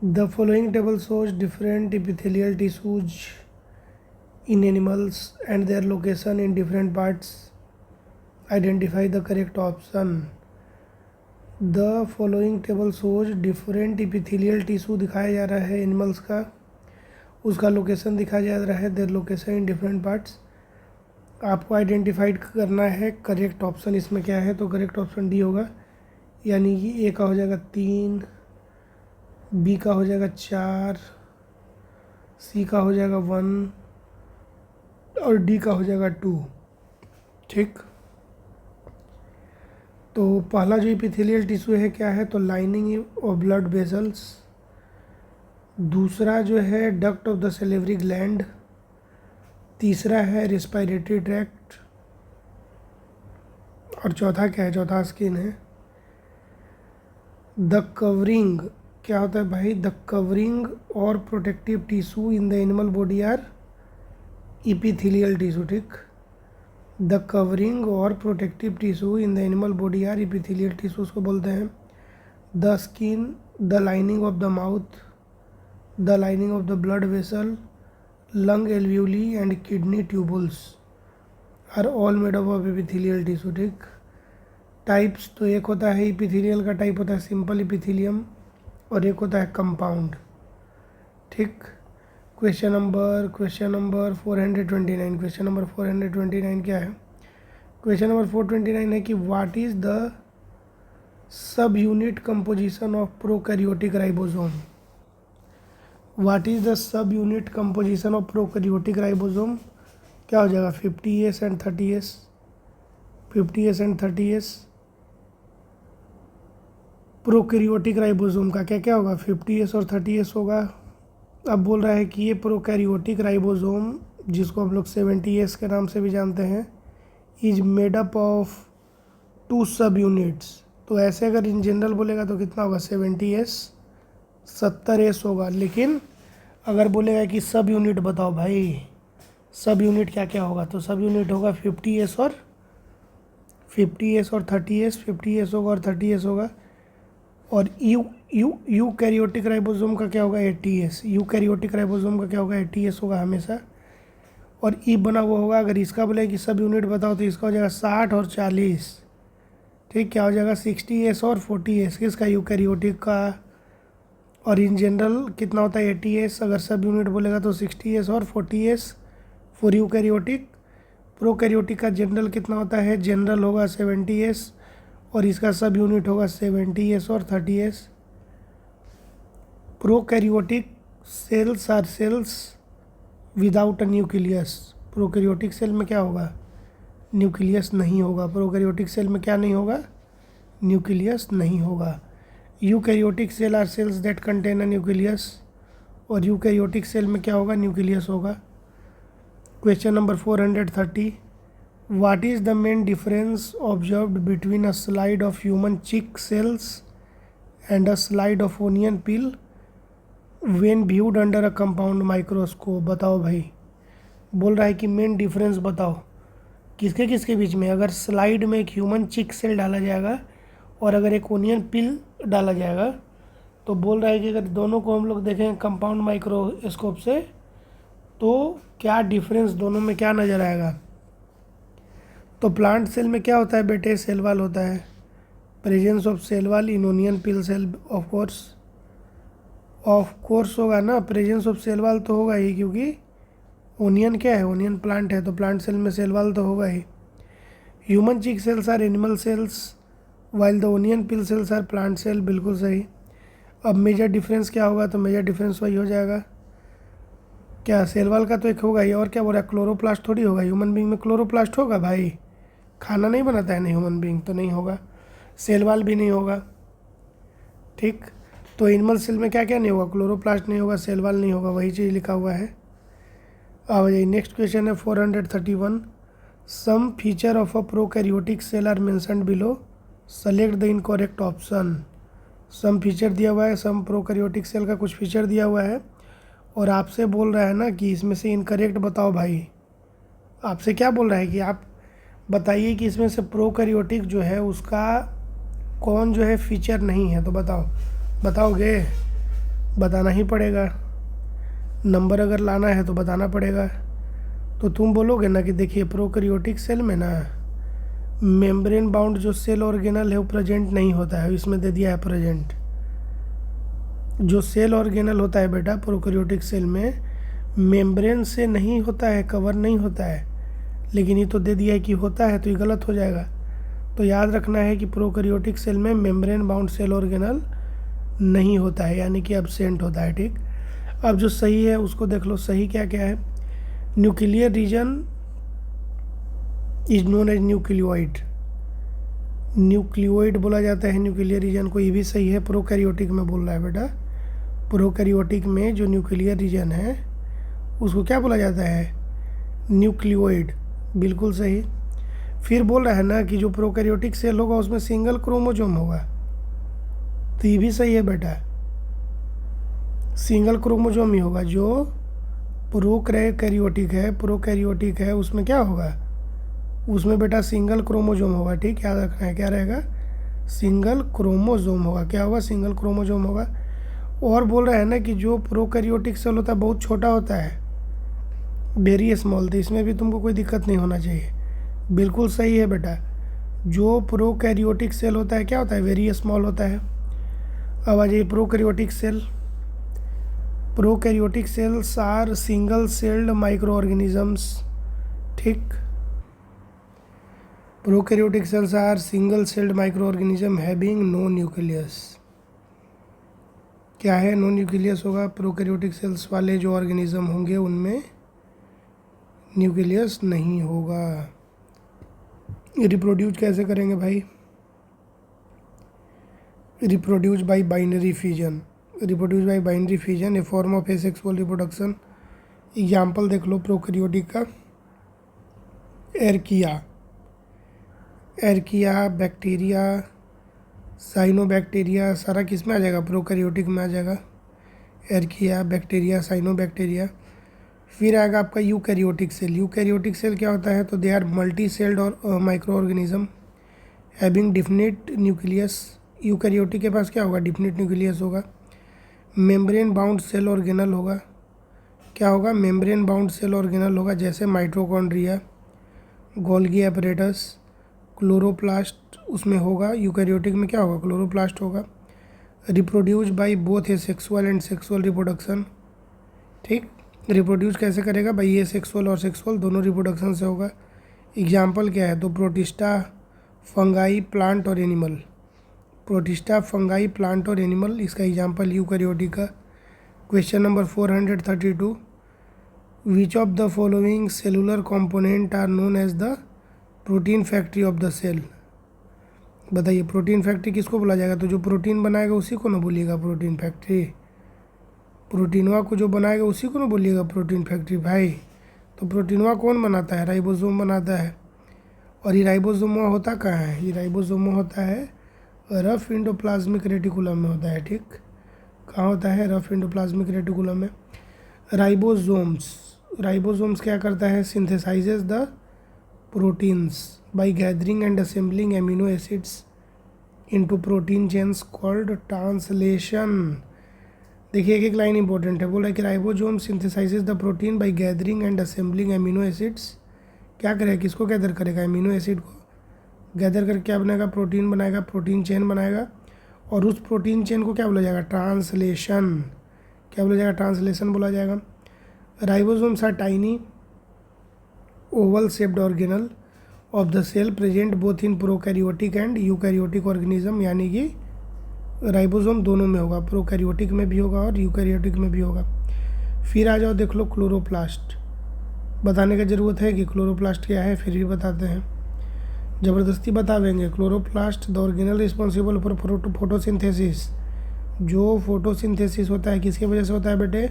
A: the following table shows different epithelial tissues in animals and their location in different parts. Identify the correct option. The following table shows different epithelial tissue दिखाया जा रहा है animals का, उसका location दिखाया जा रहा है, their location in different parts. आपको आइडेंटिफाइड करना है करेक्ट ऑप्शन इसमें क्या है, तो करेक्ट ऑप्शन डी होगा, यानी कि ए का हो जाएगा 3, बी का हो जाएगा 4, सी का हो जाएगा 1 और डी का हो जाएगा 2। ठीक, तो पहला जो इपिथेलियल टिश्यू है क्या है, तो लाइनिंग ऑफ ब्लड वेसल्स। दूसरा जो है duct of the salivary gland. तीसरा है रेस्पिरेटरी ट्रैक्ट। और चौथा क्या है, चौथा स्किन है। द कवरिंग क्या होता है भाई, द कवरिंग और protective tissue in the animal body are epithelial tissue. ठीक, द कवरिंग और protective tissue in the animal body are epithelial tissues को बोलते हैं। The skin, the lining of the mouth, the lining of the blood vessel, lung alveoli and kidney tubules are all made up of epithelial tissue. ठीक, types तो एक होता है epithelial का type होता है सिंपल इपिथेलियम और एक होता है कंपाउंड। ठीक, क्वेश्चन नंबर 429, क्वेश्चन नंबर 429 क्या है? क्वेश्चन नंबर 429 है कि what is the sub unit composition of prokaryotic ribosome. What is the sub unit composition of prokaryotic ribosome? क्या हो जाएगा 50S and 30S, 50S and 30S। Prokaryotic ribosome का क्या क्या होगा, 50S और 30S होगा। अब बोल रहा है कि ये प्रोकैरियोटिक राइबोसोम, जिसको हम लोग 70S के नाम से भी जानते हैं, इज मेड अप ऑफ 2 सब यूनिट्स। तो ऐसे अगर इन जनरल बोलेगा तो कितना होगा 70S, 70S होगा। लेकिन अगर बोलेगा कि सब यूनिट बताओ भाई, सब यूनिट क्या क्या होगा, तो सब यूनिट होगा 50S और 30S, 50S होगा और 30S होगा। और यूकैरियोटिक राइबोसोम का क्या होगा 80S, यूकैरियोटिक राइबोसोम का क्या होगा 80S होगा हमेशा। और ई बना हुआ होगा, अगर इसका बोले कि सब यूनिट बताओ तो इसका हो जाएगा 60 और 40। ठीक, क्या हो जाएगा 60S और 40S किसका, यूकैरियोटिक का। और इन जनरल कितना होता है 80S, अगर सब यूनिट बोलेगा तो 60S और 40S फॉर यूकैरियोटिक। प्रोकैरियोटिक का जनरल कितना होता है, जनरल होगा 70S और इसका सब यूनिट होगा 70S और 30S। Prokaryotic cells are cells without a nucleus. Prokaryotic cell में क्या होगा, न्यूक्लियस नहीं होगा। प्रोकैरियोटिक सेल में क्या नहीं होगा, न्यूक्लियस नहीं होगा। Eukaryotic cell are cells that contain a nucleus, और यूकैरियोटिक सेल में क्या होगा, न्यूक्लियस होगा। Question number 430, What is the main difference observed between a slide of human chick cells and a slide of onion peel when viewed under a compound microscope? बताओ भाई, बोल रहा है कि मेन डिफरेंस बताओ किसके किसके बीच में। अगर स्लाइड में एक ह्यूमन चिक सेल डाला जाएगा और अगर एक ओनियन पिल डाला जाएगा, तो बोल रहा है कि अगर दोनों को हम लोग देखें कंपाउंड माइक्रोस्कोप से तो क्या डिफरेंस दोनों में क्या नज़र आएगा। तो प्लांट सेल में क्या होता है बेटे, सेल वाल होता है, presence of cell wall in onion peel cell. Of course होगा ना, प्रेजेंस ऑफ सेल वाल तो होगा ही, क्योंकि ओनियन क्या है, ओनियन प्लांट है, तो प्लांट सेल में सेल वाल तो होगा ही। Human cheek cells are animal cells while the onion peel cells are plant cell. बिल्कुल सही। अब मेजर डिफरेंस क्या होगा, तो मेजर डिफरेंस वही हो जाएगा, क्या सेल वाल का तो एक होगा ही, और क्या बोल रहा है क्लोरोप्लास्ट थोड़ी होगा। ह्यूमन बींग में क्लोरोप्लास्ट होगा भाई, खाना नहीं बनाता है ना ह्यूमन बींग, तो नहीं होगा। सेल वाल भी नहीं होगा। ठीक, तो एनिमल सेल में क्या क्या नहीं होगा, क्लोरोप्लास्ट नहीं होगा, सेल वाल नहीं होगा, वही चीज़ लिखा हुआ है। अब जाइए नेक्स्ट क्वेश्चन है 431, some feature of a prokaryotic cell are mentioned below, select the incorrect option. Some feature दिया हुआ है, सम प्रोकैरियोटिक सेल का कुछ फीचर दिया हुआ है और आपसे बोल रहा है ना कि इसमें से इनकरेक्ट बताओ भाई। आपसे क्या बोल रहा है कि आप बताइए कि इसमें से प्रोकैरियोटिक जो है उसका कौन जो है फीचर नहीं है। तो बताओ, बताओगे? बताना ही पड़ेगा, नंबर अगर लाना है तो बताना पड़ेगा। तो तुम बोलोगे ना कि देखिए प्रोकैरियोटिक सेल में ना मेम्ब्रेन बाउंड जो सेल ऑर्गेनल है वो प्रेजेंट नहीं होता है, इसमें दे दिया है प्रेजेंट। जो सेल ऑर्गेनल होता है बेटा प्रोकैरियोटिक सेल में मेम्ब्रेन से नहीं होता है, कवर नहीं होता है, लेकिन ये तो दे दिया है कि होता है, तो ये गलत हो जाएगा। तो याद रखना है कि प्रोकैरियोटिक सेल में मेम्ब्रेन बाउंड सेल ऑर्गेनल नहीं होता है, यानी कि एब्सेंट होता है। ठीक, अब जो सही है उसको देख लो, सही क्या क्या है। Nuclear region is known as nucleoid, nucleoid बोला जाता है न्यूक्लियर रीजन को, ये भी सही है। प्रोकैरियोटिक में बोल रहा है बेटा, प्रोकैरियोटिक में जो न्यूक्लियर रीजन है उसको क्या बोला जाता है? न्यूक्लियोइड, बिल्कुल सही। फिर बोल रहा है ना कि जो प्रोकैरियोटिक सेल होगा उसमें सिंगल क्रोमोसोम होगा, तो ये भी सही है बेटा, सिंगल क्रोमोसोम ही होगा। जो प्रोकैरियोटिक है, प्रोकैरियोटिक है उसमें क्या होगा? उसमें बेटा सिंगल क्रोमोसोम होगा। ठीक, याद रखना है क्या रहेगा? सिंगल क्रोमोसोम होगा। क्या होगा? सिंगल क्रोमोसोम होगा। और बोल रहा है ना कि जो प्रोकैरियोटिक सेल होता है बहुत छोटा होता है, वेरी स्मॉल, तो इसमें भी तुमको कोई दिक्कत नहीं होना चाहिए, बिल्कुल सही है बेटा। जो प्रोकैरियोटिक सेल होता है क्या होता है? वेरी स्मॉल होता है। अब आ जाइए prokaryotic cell. Prokaryotic cells are single celled microorganisms. ठीक, prokaryotic cells are single celled microorganism having no nucleus. क्या है? नो न्यूक्लियस होगा। प्रोकैरियोटिक सेल्स वाले जो ऑर्गेनिज्म होंगे उनमें न्यूक्लियस नहीं होगा। रिप्रोड्यूस कैसे करेंगे भाई? Reproduce by binary fusion, reproduce by binary fusion, A form of asexual reproduction. Example देख लो प्रोकैरियोटिक का, एर्किया, एर्किया, बैक्टीरिया, साइनोबैक्टीरिया, सारा किस में आ जाएगा? प्रोकैरियोटिक में आ जाएगा। एर्किया, बैक्टीरिया, साइनोबैक्टीरिया। फिर आएगा आपका यूकैरियोटिक सेल। यूकैरियोटिक सेल क्या होता है? तो दे आर मल्टी सेल्ड और micro organism having definite nucleus. Eukaryotic के पास क्या होगा? डिफिनिट न्यूक्लियस होगा। मेम्ब्रेन बाउंड सेल ऑर्गेनल होगा। क्या होगा? मेम्ब्रेन बाउंड सेल ऑर्गेनल होगा, जैसे माइटोकॉन्ड्रिया, गोल्गी एपरेटस, क्लोरोप्लास्ट उसमें होगा। यूकैरियोटिक में क्या होगा? क्लोरोप्लास्ट होगा। Reproduce by both A sexual and sexual reproduction. ठीक, रिप्रोड्यूस कैसे करेगा भाई? ये सेक्सुअल और सेक्सुअल दोनों रिप्रोडक्शन से होगा। एग्जाम्पल क्या है? तो प्रोटिस्टा, फंगाई, प्लांट और एनिमल। प्रोटिस्टा, फंगाई, प्लांट और एनिमल, इसका एग्जाम्पल यूकैरियोटिक का। Question number 432, which of the following cellular component are known as the protein factory of the cell. बताइए प्रोटीन फैक्ट्री किसको बोला जाएगा? तो जो प्रोटीन बनाएगा उसी को ना बोलिएगा प्रोटीन फैक्ट्री, प्रोटीनवा को जो बनाएगा उसी को ना बोलिएगा प्रोटीन फैक्ट्री भाई। तो प्रोटीनवा कौन बनाता है? राइबोसोम बनाता है। और ये राइबोसोमा होता कहाँ है? ये राइबोसोमा होता है रफ इंडोप्लाज्मिक रेटिकुलम में होता है। ठीक, कहाँ होता है? रफ इंडोप्लाज्मिक रेटिकुलम में। राइबोसोम्स, राइबोसोम्स क्या करता है? Synthesises the proteins by gathering and assembling amino acids into protein chains called translation। देखिए एक एक लाइन इंपॉर्टेंट है, बोल रहा है कि ribosome synthesises the protein bye gathering and assembling amino acids. क्या करेगा? किसको गैदर करेगा? एमिनो एसिड को गैदर करके क्या बनाएगा? प्रोटीन बनाएगा, प्रोटीन चेन बनाएगा। और उस प्रोटीन चेन को क्या बोला जाएगा? ट्रांसलेशन। क्या बोला जाएगा? ट्रांसलेशन बोला जाएगा। Ribosomes are tiny oval shaped organelle of the cell present both in prokaryotic and eukaryotic organism, यानी कि राइबोसोम दोनों में होगा, प्रोकैरियोटिक में भी होगा और यूकैरियोटिक में भी होगा। फिर आ जाओ देख लो क्लोरोप्लास्ट। बताने का ज़रूरत है कि क्लोरोप्लास्ट क्या है? फिर भी बताते हैं, ज़बरदस्ती बतावेंगे। Chloroplast the organelle responsible for photosynthesis. जो फोटोसिंथेसिस होता है किसके वजह से होता है बेटे?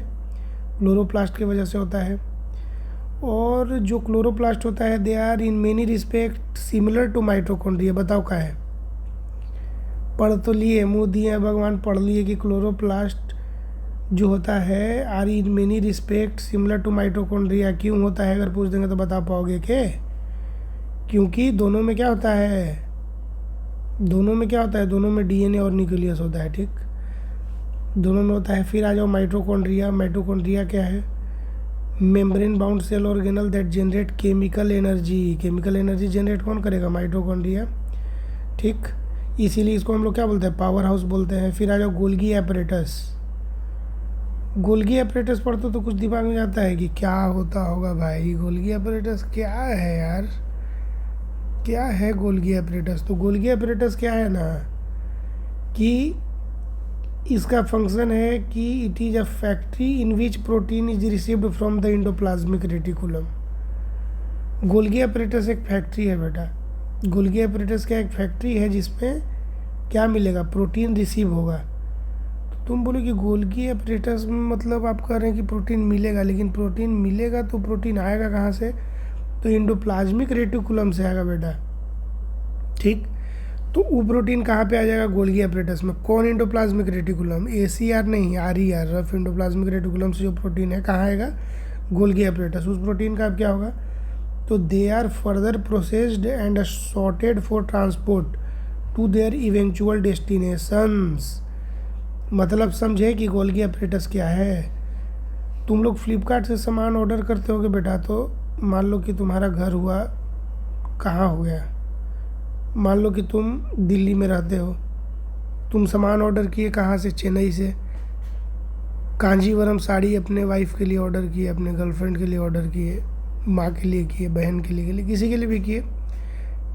A: क्लोरोप्लास्ट की वजह से होता है। और जो क्लोरोप्लास्ट होता है they are in many respect similar to mitochondria. बताओ क्या है? पढ़ तो लिए, मुँह दिए भगवान, पढ़ लिए कि क्लोरोप्लास्ट जो होता है are in many respect similar to mitochondria. क्यों होता है अगर पूछ देंगे तो बता पाओगे के? क्योंकि दोनों में क्या होता है, दोनों में डीएनए और न्यूक्लियस होता है। ठीक, दोनों में होता है। फिर आ जाओ माइटोकॉन्ड्रिया। माइटोकॉन्ड्रिया क्या है? Membrane bound cell organelle that generate chemical energy. Chemical energy generate कौन करेगा? माइटोकॉन्ड्रिया। ठीक, इसीलिए इसको हम लोग क्या बोलते हैं? पावर हाउस बोलते हैं। फिर आ जाओ गोल्गी एपरेटस। गोल्गी एपरेटस पढ़ते तो कुछ दिमाग में आता है कि क्या होता होगा भाई? गोल्गी एपरेटस क्या है यार? क्या है गोल्गी एपरेटस? तो गोल्गी एपरेटस क्या है ना कि इसका फंक्शन है कि it is a factory in which protein is received from the endoplasmic reticulum. Golgi apparatus एक फैक्ट्री है बेटा। गोल्गी एपरेटस क्या एक फैक्ट्री है जिसमें क्या मिलेगा? प्रोटीन रिसीव होगा। तो तुम बोलो कि गोल्गी एपरेटस में मतलब आप कह रहे हैं कि प्रोटीन मिलेगा, लेकिन प्रोटीन मिलेगा तो प्रोटीन आएगा कहाँ से? तो इंडोप्लाज्मिक रेटिकुलम से आएगा बेटा। ठीक, तो वो प्रोटीन कहाँ पे आ जाएगा? गोल्गी एपरेटस में। कौन इंडोप्लाज्मिक रेटिकुलम? ACR नहीं, RER, रफ इंडोप्लाज्मिक रेटिकुलम से जो प्रोटीन है कहाँ आएगा? Golgi apparatus. उस प्रोटीन का अब क्या होगा? तो they are further processed and sorted for transport to their eventual destinations. मतलब समझे कि गोल्गी एपरेटस क्या है? तुम लोग फ्लिपकार्ट से सामान ऑर्डर करते होगे बेटा, तो मान लो कि तुम्हारा घर हुआ कहाँ हो गया, मान लो कि तुम दिल्ली में रहते हो, तुम सामान ऑर्डर किए कहाँ से? चेन्नई से। कांजीवरम साड़ी अपने वाइफ के लिए ऑर्डर किए, अपने गर्लफ्रेंड के लिए ऑर्डर किए, माँ के लिए किए, बहन के लिए किसी के लिए भी किए।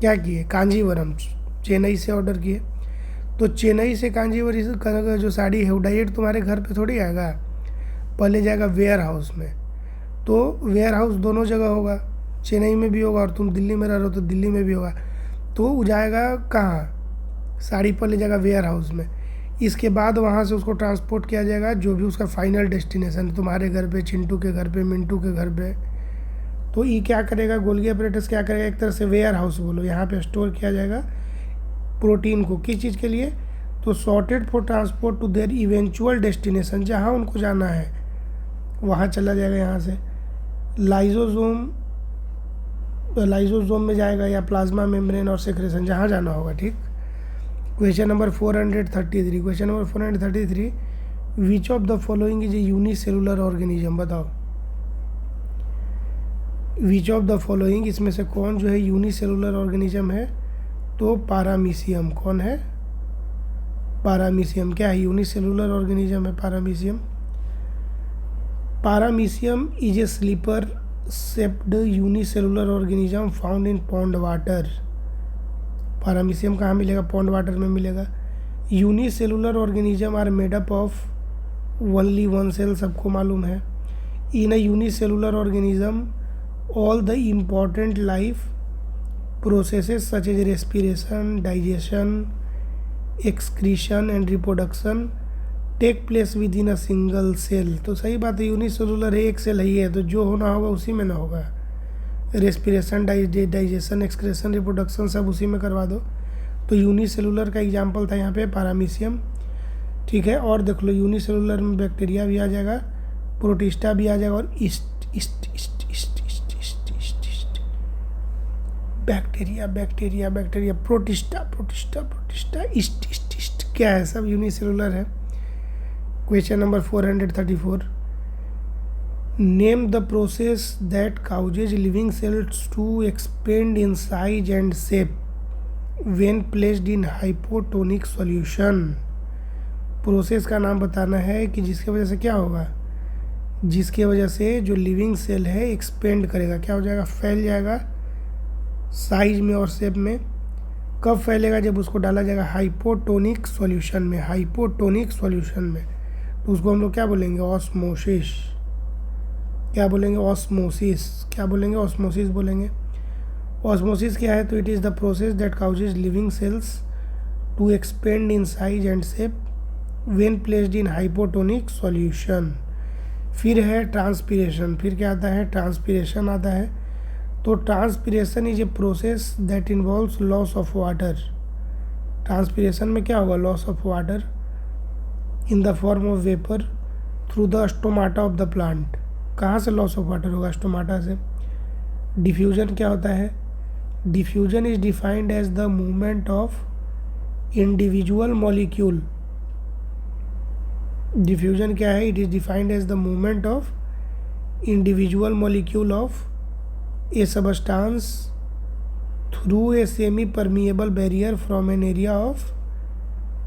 A: क्या किए? कांजीवरम चेन्नई से ऑर्डर किए। तो चेन्नई से कांजीवरम का जो साड़ी है वो डायरेक्ट तुम्हारे घर पे थोड़ी आएगा, पहले जाएगा वेयर हाउस में। तो वेयर हाउस दोनों जगह होगा, चेन्नई में भी होगा और तुम दिल्ली में रह रहे हो तो दिल्ली में भी होगा। तो वो जाएगा कहाँ? साड़ी पहले जाएगा वेयर हाउस में, इसके बाद वहाँ से उसको ट्रांसपोर्ट किया जाएगा जो भी उसका फाइनल डेस्टिनेशन, तुम्हारे घर पे, चिंटू के घर पे, मिंटू के घर पे। तो ये क्या करेगा? गोल्गी एपरेटस क्या करेगा? एक तरह से वेयर हाउस बोलो, यहाँ पे स्टोर किया जाएगा प्रोटीन को। किस चीज़ के लिए? तो sorted for transport to their eventual destination, जहाँ उनको जाना है वहाँ चला जाएगा। यहाँ से लाइजोसोम में जाएगा या प्लाज्मा मेम्ब्रेन और सेक्रेशन, जहाँ जाना होगा। ठीक, question number 433। Question number 433, which of the following is a unicellular organism? बताओ विच ऑफ द फॉलोइंग, इसमें से कौन जो है यूनिसेलुलर ऑर्गेनिज्म है? तो पारामीशियम। कौन है? पारामीशियम। क्या है? यूनिसेलुलर ऑर्गेनिज्म है paramecium. Paramecium is a slipper shaped unicellular organism found in pond water. Paramecium कहाँ मिलेगा? पॉन्ड वाटर में मिलेगा। Unicellular organism are made up of only one cell, सबको मालूम है। In a unicellular organism all the important life processes such as respiration, digestion, excretion and reproduction take place within a single cell. तो सही बात है, unicellular है, एक cell ही है, तो जो होना होगा उसी में ना होगा। रेस्पिरेशन, डाइजेशन, एक्सक्रेशन, रिप्रोडक्शन सब उसी में करवा दो। तो यूनिसेलुलर का एग्जांपल था यहाँ पे पारामीशियम। ठीक है, और देख लो यूनिसेलुलर में बैक्टीरिया भी आ जाएगा, प्रोटिस्टा भी आ जाएगा और बैक्टीरिया, प्रोटिस्टा, इस्ट क्या है? सब यूनिसेलुलर है। Question number 434, name the process that causes living cells to expand in size and shape when placed in hypotonic solution. Process का नाम बताना है कि जिसकी वजह से क्या होगा? जिसकी वजह से जो लिविंग सेल है एक्सपेंड करेगा, क्या हो जाएगा? फैल जाएगा साइज में और शेप में। कब फैलेगा? जब उसको डाला जाएगा हाइपोटोनिक सॉल्यूशन में। हाइपोटोनिक सॉल्यूशन में तो उसको हम लोग क्या बोलेंगे? ऑस्मोसिस। क्या बोलेंगे? ऑस्मोसिस। क्या बोलेंगे? ऑस्मोसिस बोलेंगे। ऑस्मोसिस क्या है? तो it is the process that causes living cells to expand in size and shape when placed in hypotonic solution. फिर है ट्रांसपीरेशन, फिर क्या आता है, ट्रांसपीरेशन आता है। तो transpiration is a process that involves loss of water. Transpiration में क्या होगा, loss of water in the form of vapour through the stomata of the plant. कहाँ से लॉस ऑफ वाटर होगा, स्टोमाटा से। डिफ्यूजन क्या होता है, diffusion is defined as the movement of individual molecule. Diffusion क्या है, it is defined as the movement of individual molecule of a substance through a semi permeable barrier from an area of,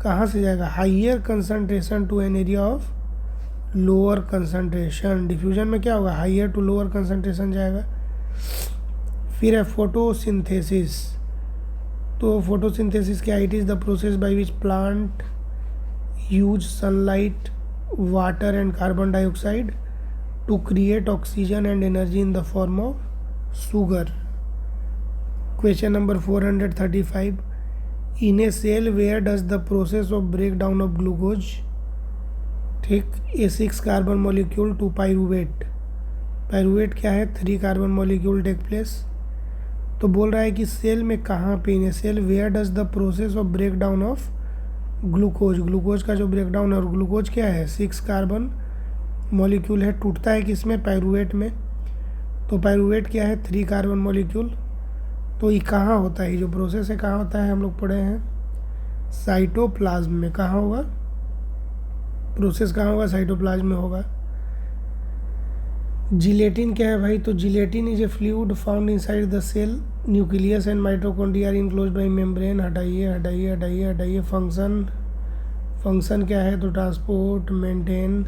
A: कहाँ से जाएगा, higher concentration to an area of lower concentration. Diffusion में क्या होगा, higher to lower concentration जाएगा। फिर है photosynthesis. तो फोटोसिंथेसिस क्या, it is the process by which plant use sunlight, water and carbon dioxide to create oxygen and energy in the form of sugar. Question number 435, in a cell where does the process of break down of glucose, ठीक, A6 carbon molecule to pyruvate. Pyruvate क्या है, 3 carbon molecule take place. तो बोल रहा है कि cell में कहाँ पे, in a cell where does the process of break down of glucose. Glucose का जो ब्रेक डाउन है, और ग्लूकोज क्या है, 6 कार्बन मॉलिक्यूल है, टूटता है किसमें, पायरूवेट में। तो पायरूवेट क्या है, 3 कार्बन मॉलिक्यूल। तो ये कहाँ होता है, ये जो प्रोसेस है कहाँ होता है, हम लोग पढ़े हैं साइटोप्लाज्म में। कहाँ होगा प्रोसेस, कहाँ होगा, साइटोप्लाज्म में होगा। जिलेटिन क्या है भाई, तो gelatin is a fluid found inside the cell nucleus and mitochondria are enclosed by membrane. हटाइए हटाइए हटाइए हटाइए। फंक्शन क्या है, तो transport, maintain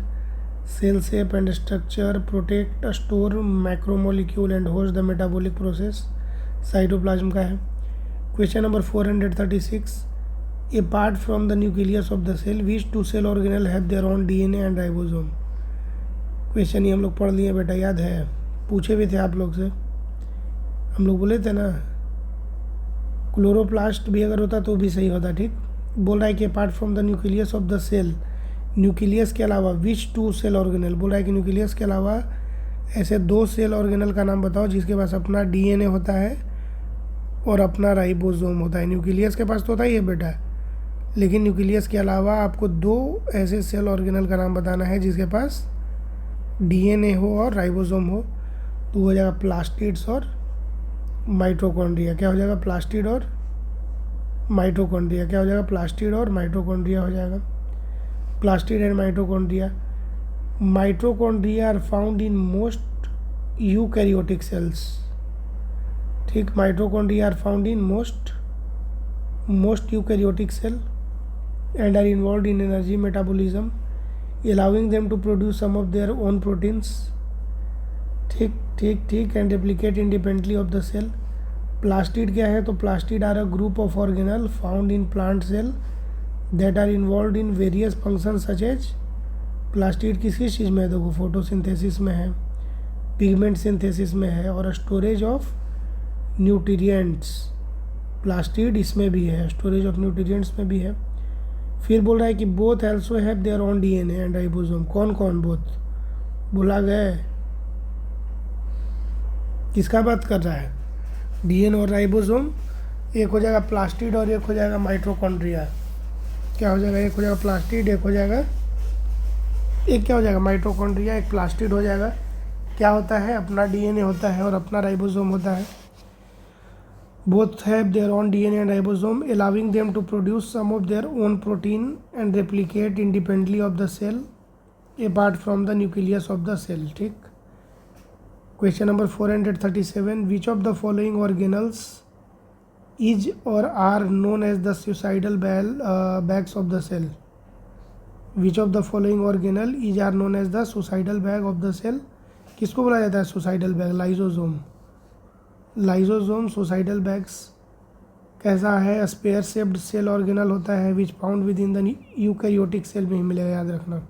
A: cell shape and structure, protect, store macromolecule and host the metabolic process cytoplasm का है। Question number 436, apart from the nucleus of the cell which two cell organelle have their own DNA and ribosome। Question ये हम लोग पढ़ लिए बेटा, याद है, पूछे भी थे आप लोग से, हम लोग बोले थे ना क्लोरोप्लास्ट भी अगर होता तो भी सही होता, ठीक। बोल रहा है कि apart from the nucleus of the cell, nucleus के अलावा विच 2 सेल ऑर्गेनल, बोल रहा है कि न्यूक्लियस के अलावा ऐसे 2 सेल ऑर्गेनल का नाम बताओ जिसके पास अपना DNA होता है और अपना राइबोसोम होता है। न्यूक्लियस के पास तो होता ही है बेटा, लेकिन न्यूक्लियस के अलावा आपको 2 ऐसे सेल ऑर्गेनल का नाम बताना है जिसके पास DNA हो और राइबोसोम हो। तो हो जाएगा प्लास्टिड्स और माइटोकॉन्ड्रिया। क्या हो जाएगा, प्लास्टिड और माइटोकॉन्ड्रिया। क्या हो जाएगा, प्लास्टिड और माइटोकॉन्ड्रिया हो जाएगा। Plastid and mitochondria. Mitochondria are found in most eukaryotic cells, ठीक। Mitochondria are found in most eukaryotic cell and are involved in energy metabolism, allowing them to produce some of their own proteins, ठीक, and replicate independently of the cell। Plastid क्या है, तो plastid are a group of organelle found in plant cell that are involve in various function such as. Plastid किस किस चीज़ में है, देखो photosynthesis में है, पिगमेंट सिंथेसिस में है, और स्टोरेज ऑफ न्यूट्रिएंट्स। प्लास्टिड इसमें भी है, स्टोरेज ऑफ न्यूट्रिएंट्स में भी है। फिर बोल रहा है कि both also have their own DNA and ribosome. कौन कौन, बोथ बोला गया, किसका बात कर रहा है, DNA और राइबोसोम। एक हो जाएगा प्लास्टिड और एक हो जाएगा माइटोकॉन्ड्रिया। क्या हो जाएगा, एक हो जाएगा प्लास्टिड, एक हो जाएगा, एक क्या हो जाएगा, माइटोकॉन्ड्रिया, एक प्लास्टिड हो जाएगा। क्या होता है, अपना DNA होता है और अपना राइबोसोम होता है। Both have their own DNA and ribosome, allowing them to produce some of their own protein and replicate independently of the cell apart from the nucleus of the cell, ठीक। Question number 437, which of the following organelles is or are known as the suicidal bags of the cell। Which of the following organelle is are known as the suicidal bag of the cell। किसको बोला जाता है suicidal bag, lysosome. Lysosome suicidal bags कैसा है, sphere shaped cell organelle होता है which found within the eukaryotic cell में ही मिलेगा, याद रखना,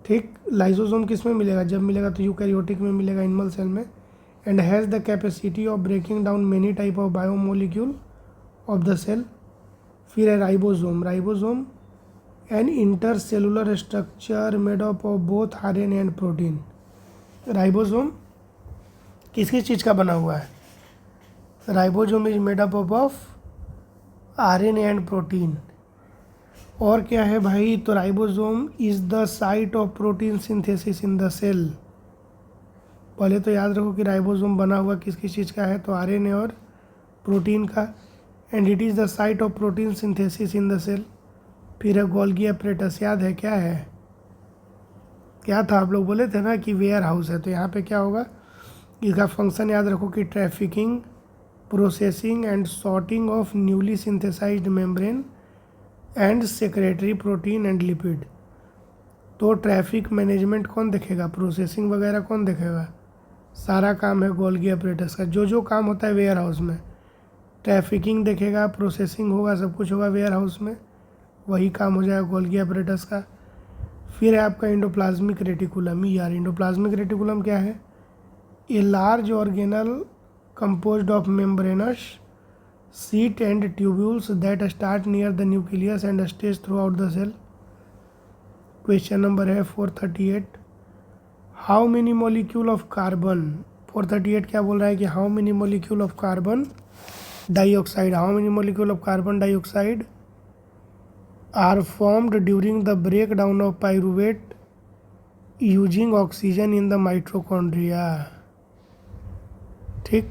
A: ठीक। लाइजोसोम किस में मिलेगा, जब मिलेगा तो यूकैरियोटिक में मिलेगा, एनिमल सेल में। And has the capacity of breaking down many type of biomolecule of the cell. फिर है ribosome. Ribosome an intercellular structure made up of both RNA and protein. Ribosome किस किस चीज़ का बना हुआ है? Ribosome is made up of RNA and protein. और क्या है भाई? तो ribosome is the site of protein synthesis in the cell. पहले तो याद रखो कि राइबोसोम बना हुआ किस किस चीज़ का है? तो आरएनए और प्रोटीन का। And it is the site of protein synthesis in the cell. फिर है गोल्गी एपरेटस, याद है क्या है? क्या था? आप लोग बोले थे ना कि वेयर हाउस है, तो यहाँ पे क्या होगा? इसका फंक्शन याद रखो कि trafficking, processing and sorting of newly synthesized membrane and secretory protein and lipid. तो ट्रैफिक मैनेजमेंट कौन देखेगा? प्रोसेसिंग वगैरह कौन देखेगा? सारा काम है गोल्गी एपरेटस का। जो जो काम होता है वेयर हाउस में, ट्रैफिकिंग देखेगा, प्रोसेसिंग होगा, सब कुछ होगा वेयर हाउस में, वही काम हो जाएगा गोल्गी एपरेटस का। फिर है आपका एंडोप्लाज्मिक रेटिकुलम। यार एंडोप्लाज्मिक रेटिकुलम क्या है? A large organelle composed of membranous sheet and tubules that start near the nucleus and stays throughout the cell. Question number है 438, how many molecule of carbon, 438 क्या बोल रहा है कि how many molecule of carbon dioxide, how many molecule of carbon dioxide are formed during the breakdown of pyruvate using oxygen in the mitochondria। ठीक,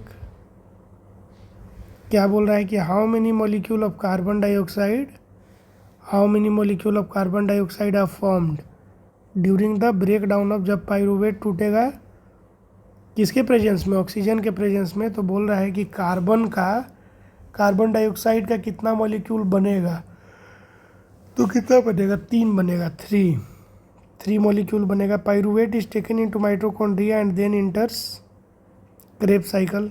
A: क्या बोल रहा है कि how many molecule of carbon dioxide, how many molecule of carbon dioxide are formed during the break down of, जब pyruvate टूटेगा किसके presence में? ऑक्सीजन के प्रेजेंस में। तो बोल रहा है कि कार्बन डाइऑक्साइड का कितना मॉलिक्यूल बनेगा? तो कितना बनेगा? 3 बनेगा, 3 मॉलिक्यूल बनेगा। Pyruvate is taken into mitochondria and then enters Krebs cycle.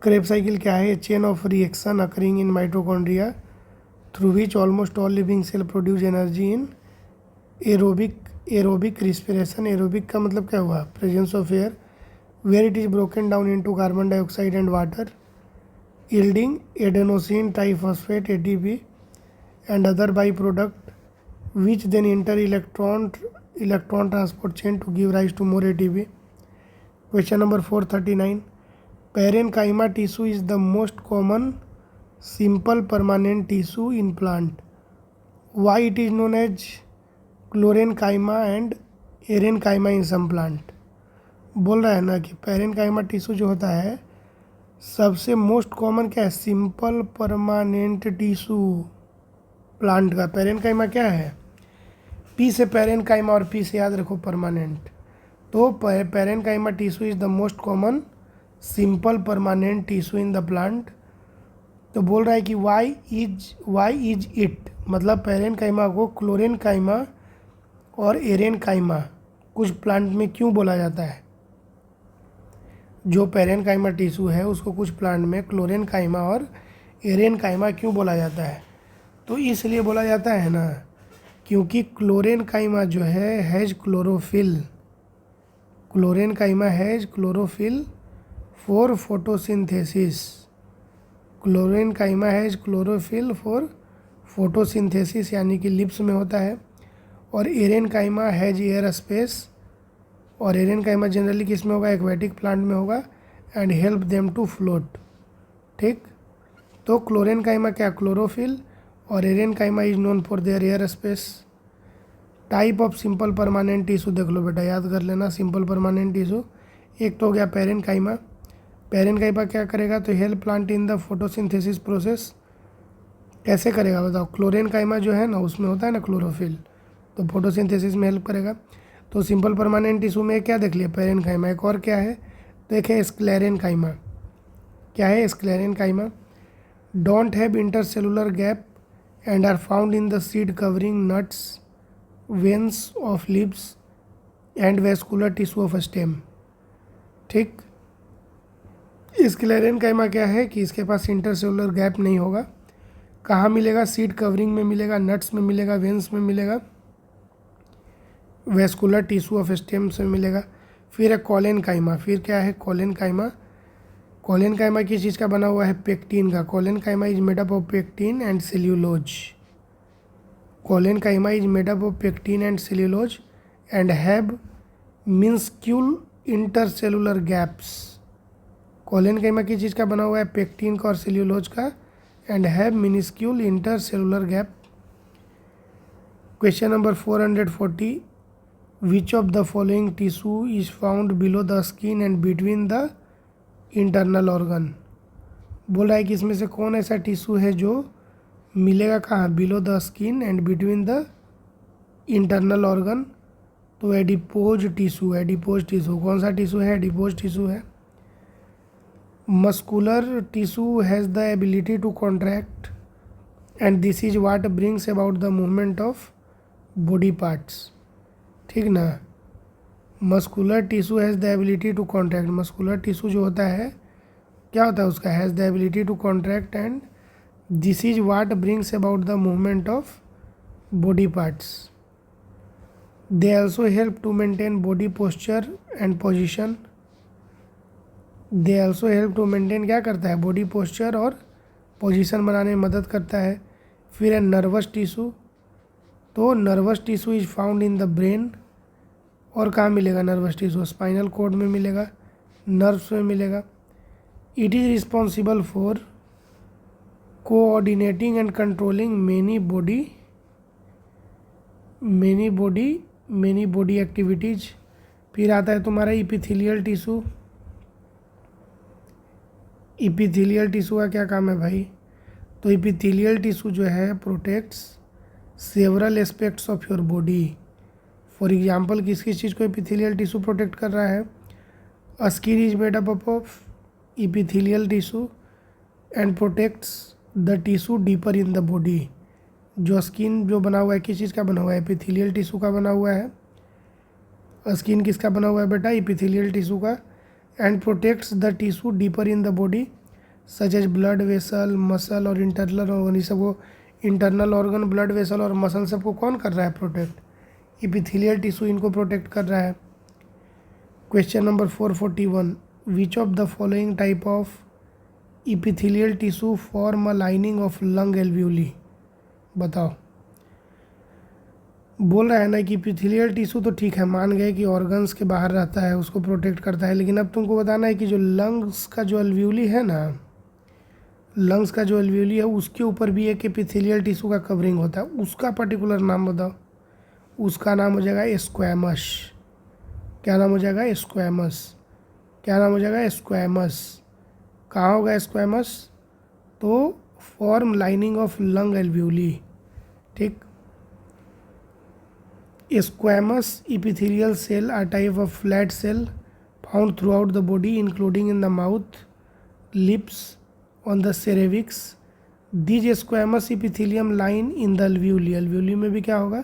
A: Krebs cycle क्या है? Chain of reaction occurring in mitochondria through which almost all living cell produce energy in aerobic respiration. Aerobic का मतलब क्या हुआ? Presence of air, where it is broken down into carbon dioxide and water, yielding adenosine triphosphate ATP and other byproduct which then enter electron transport chain to give rise to more ATP. Question number 439, parenchyma tissue is the most common simple permanent tissue in plant. Why it is known as chlorenchyma and erenchyma in some plant? बोल रहा है ना कि parenchyma tissue जो होता है सबसे most common क्या है? सिंपल परमानेंट टिश्यू प्लांट का। पेरेनकाइमा क्या है? पी से पेरेनकाइमा और पी से याद रखो परमानेंट। तो parenchyma tissue is the most common simple permanent tissue in the plant. तो बोल रहा है कि वाई इज इट, मतलब पेरेनकाइमा को क्लोरेनकाइमा और एरेनकाइमा कुछ प्लांट में क्यों बोला जाता है? जो पेरेनकाइमा टिश्यू है उसको कुछ प्लांट में क्लोरेनकाइमा और एरेनकाइमा क्यों बोला जाता है? तो इसलिए बोला जाता है ना क्योंकि क्लोरेनकाइमा जो है has chlorophyll, chlorenchyma has chlorophyll for photosynthesis, chlorenchyma has chlorophyll for photosynthesis यानी कि लिप्स में होता है। और एरेनकाइमा हैज एयर स्पेस, और एरेनकाइमा जनरली किस में होगा? एक्वेटिक प्लांट में होगा। And help them to float. ठीक, तो क्लोरेनकाइमा क्या? क्लोरोफिल, और aerenchyma is known for their air space. Type of simple permanent tissue देख लो बेटा, याद कर लेना। सिंपल परमानेंट टिश्यू एक तो हो गया पेरेनकाइमा। पेरेनकाइमा क्या करेगा? तो help plant in the photosynthesis process. कैसे करेगा बताओ? क्लोरेनकाइमा जो है ना उसमें होता है ना क्लोरोफिल, तो फोटोसिंथेसिस में हेल्प करेगा। तो सिंपल परमानेंट टिश्यू में क्या देख लिया? पेरेनकाइमा। एक और क्या है? देखे स्क्लेरेनकाइमा। क्या है? Sclerenchyma don't have intercellular gap and are found in the seed covering nuts, veins of leaves and vascular tissue of stem. ठीक, स्क्लेरेनकाइमा क्या है कि इसके पास इंटरसेलुलर गैप नहीं होगा। कहाँ मिलेगा? सीड कवरिंग में मिलेगा, नट्स में मिलेगा, वेन्स में मिलेगा, वेस्कुलर टिश्यू ऑफ स्टेम से मिलेगा। फिर है कॉलेनकाइमा। फिर क्या है? कॉलेनकाइमा। कॉलेनकाइमा किस चीज़ का बना हुआ है? पेक्टिन का। Collenchyma is made up of pectin and cellulose. Collenchyma is made up of pectin and cellulose and have minuscule intercellular gaps. Collenchyma की चीज़ का बना हुआ है? पेक्टिन का और सेल्यूलोज का। And have minuscule intercellular gap. Question number 440, which of the following tissue is found below the skin and between the internal organ. बोल रहा है कि इसमें से कौन ऐसा टिश्यू है जो मिलेगा कहाँ? Below the skin and between the internal organ. तो एडिपोज टिश्यू। एडिपोज टिश्यू कौन सा टिश्यू है? एडिपोज टिश्यू है। Muscular tissue has the ability to contract and this is what brings about the movement of body parts. ठीक ना? Muscular tissue has the ability to contract. Muscular tissue जो होता है क्या होता है उसका? Has the ability to contract and this is what brings about the movement of body parts. They also help to maintain body posture and position. They also help to maintain क्या करता है? बॉडी पोस्चर और position बनाने में मदद करता है। फिर है नर्वस टिश्यू। तो nervous tissue is found in the brain. और कहाँ मिलेगा नर्वस टिश्यू? स्पाइनल कॉर्ड में मिलेगा, नर्व्स में मिलेगा। It is responsible for coordinating and controlling many body activities. फिर आता है तुम्हारा इपिथेलियल टिश्यू। इपिथेलियल टिश्यू का क्या काम है भाई? तो इपिथेलियल टिश्यू जो है protects several aspects of your body. For example किस किस चीज़ को इपिथेलियल टिश्यू प्रोटेक्ट कर रहा है? Skin is made up of epithelial tissue and protects the tissue deeper in the body. जो स्किन जो बना हुआ है किस चीज़ का बना हुआ है? एपिथेलियल टिश्यू का बना हुआ है। स्किन किसका बना हुआ है बेटा? एपिथेलियल टिश्यू का। And protects the tissue deeper in the body such as blood vessel, muscle और इंटरनल ऑर्गन। ये सबको इंटरनल ऑर्गन, ब्लड वेसल और मसल सबको कौन कर रहा है प्रोटेक्ट? एपिथेलियल टिश्यू इनको प्रोटेक्ट कर रहा है। Question number 441, which of the following type of epithelial tissue form a lining of lung alveoli. बताओ। बोल रहा है ना कि इपिथेलियल टिश्यू तो ठीक है, मान गए कि ऑर्गन्स के बाहर रहता है, उसको प्रोटेक्ट करता है, लेकिन अब तुमको बताना है कि जो लंग्स का जो एल्वियोली है ना, लंग्स का जो एल्वियोली है उसके ऊपर भी एक एपिथेलियल टिश्यू का कवरिंग होता है। उसका पर्टिकुलर नाम बताओ। उसका नाम हो जाएगा स्क्वैमस। क्या नाम हो जाएगा? स्क्वैमस। क्या नाम हो जाएगा? स्क्वैमस। कहाँ होगा स्क्वैमस? तो form lining of lung alveoli. ठीक। Squamous epithelial cell are type of flat cell found throughout the body including in the mouth, lips, on the cervix. These squamous epithelium line in the alveoli. alveoli में भी क्या होगा?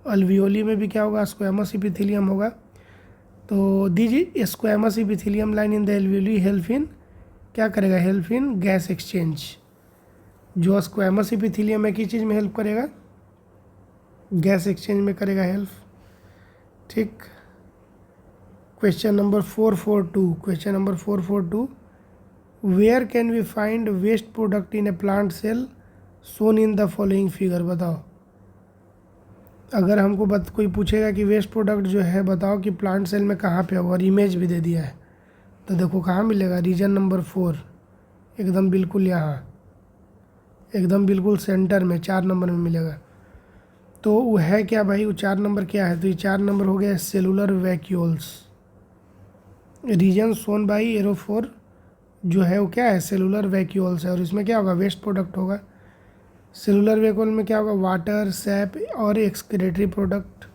A: alveoli में भी क्या होगा? squamous epithelium होगा। तो these squamous epithelium line in the alveoli help in क्या करेगा? help in gas exchange। जो squamous epithelium है किस चीज़ में हेल्प करेगा? गैस एक्सचेंज में करेगा हेल्प। ठीक। Question number 442। Question number 442, where can we find waste product in a plant cell shown in the following figure. बताओ। अगर हमको कोई पूछेगा कि वेस्ट प्रोडक्ट जो है बताओ कि प्लांट सेल में कहाँ पे होगा और इमेज भी दे दिया है, तो देखो कहाँ मिलेगा? रीजन नंबर 4, एकदम बिल्कुल यहाँ, एकदम बिल्कुल सेंटर में 4 नंबर में मिलेगा। तो वो है क्या भाई? वो 4 नंबर क्या है? तो ये 4 नंबर हो गया cellular vacuoles. Region shown by arrow 4 जो है वो क्या है? सेलुलर वैक्यूल्स है। और इसमें क्या होगा? वेस्ट प्रोडक्ट होगा। सेलुलर वैक्यूल में क्या होगा? वाटर, सैप और excretory product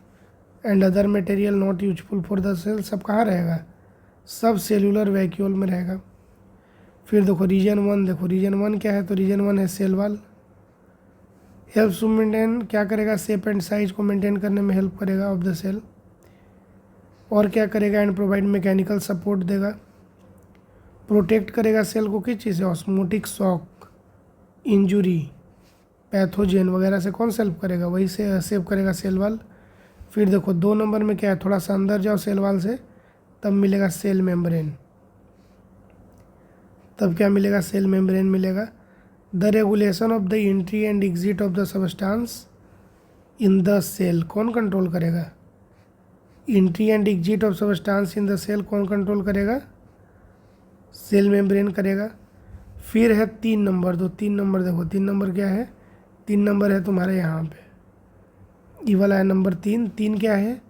A: and other material not useful for the cell. सब कहाँ रहेगा? सब सेलुलर वैक्यूल में रहेगा। फिर देखो रीजन 1, देखो रीजन 1 क्या है? तो रीजन 1 है cell wall. Help to maintain, क्या करेगा? शेप एंड साइज को मेंटेन करने में हेल्प करेगा ऑफ द सेल। और क्या करेगा? एंड प्रोवाइड मैकेनिकल सपोर्ट देगा। प्रोटेक्ट करेगा सेल को किस चीज़ से? ऑस्मोटिक शॉक, इंजुरी, पैथोजेन वगैरह से कौन सेल्फ करेगा? वही से सेव करेगा सेल वाल। फिर देखो 2 नंबर में क्या है? थोड़ा सा अंदर जाओ सेल वाल से, तब मिलेगा सेल मेम्ब्रेन। तब क्या मिलेगा? सेल मेम्ब्रेन मिलेगा। The regulation of the entry and exit of the substance in the cell कौन कंट्रोल करेगा? Entry and exit of substance in the cell कौन कंट्रोल करेगा? सेल मेम्ब्रेन करेगा। फिर है 3 नंबर, तो 3 नंबर देखो, 3 नंबर क्या है? 3 नंबर है तुम्हारे यहाँ पे, ये वाला है नंबर 3। 3 क्या है?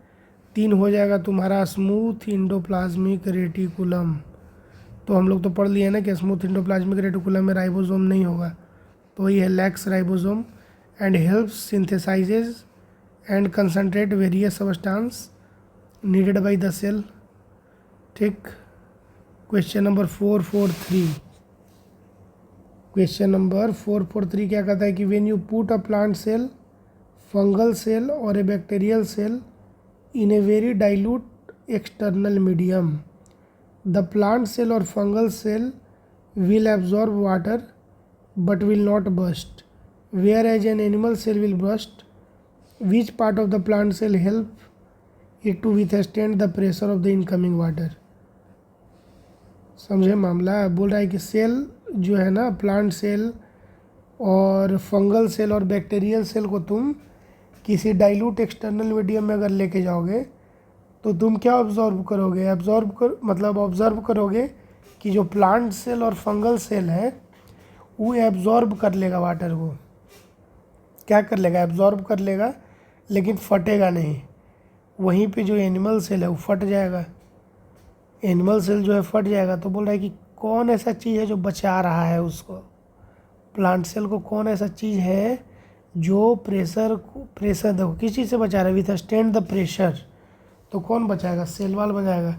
A: 3 हो जाएगा तुम्हारा स्मूथ इंडोप्लाज्मिक रेटिकुलम। तो हम लोग तो पढ़ लिए ना कि स्मूथ इंडोप्लाज्मिक रेटिकुलम में राइबोसोम नहीं होगा, तो ये है lacks ribosome and helps synthesizes and concentrate various substance needed by the cell. ठीक। क्वेश्चन नंबर 443, क्वेश्चन नंबर 443 क्या कहता है कि when you put a plant cell, fungal cell और a bacterial cell in a very dilute external medium, the plant cell or fungal cell will absorb water but will not burst, whereas an animal cell will burst. Which part of the plant cell help it to withstand the pressure of the incoming water? समझे मामला? बोल रहा है कि cell जो है ना, plant cell और फंगल सेल और बैक्टीरियल सेल को तुम किसी डाइल्यूट एक्सटर्नल मीडियम में अगर लेके जाओगे तो तुम क्या ऑब्जर्व करोगे? ऑब्जर्व करोगे कि जो प्लांट सेल और फंगल सेल है वो एब्जॉर्ब कर लेगा वाटर को। क्या कर लेगा? एब्जॉर्ब कर लेगा, लेकिन फटेगा नहीं। वहीं पे जो एनिमल सेल है वो फट जाएगा। एनिमल सेल जो है फट जाएगा। तो बोल रहा है कि कौन ऐसा चीज़ है जो बचा रहा है उसको? प्लांट सेल को कौन ऐसा चीज़ है जो प्रेशर देखो किस चीज़ से बचा रहा है? With stand the pressure. तो कौन बचाएगा? सेल वाल बचाएगा।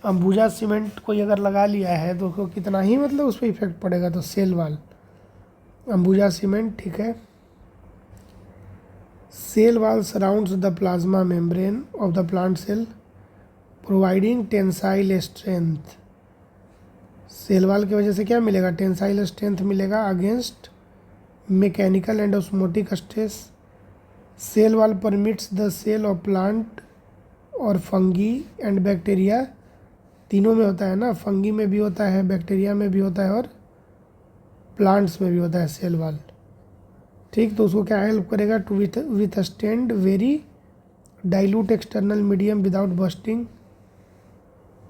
A: अंबुजा सीमेंट कोई अगर लगा लिया है तो उसको कितना ही उस पर इफेक्ट पड़ेगा? तो सेल वाल, अंबुजा सीमेंट। ठीक है। Cell wall surrounds the plasma membrane of the plant cell providing tensile strength. Cell wall की वजह से क्या मिलेगा? टेंसाइल स्ट्रेंथ मिलेगा against mechanical and osmotic stress. Cell wall permits the cell of plant और fungi and bacteria, तीनों में होता है ना, फंगी में भी होता है, बैक्टीरिया में भी होता है और प्लांट्स में भी होता है सेल वाल। ठीक। तो उसको क्या हेल्प करेगा? To withstand very dilute external medium without bursting.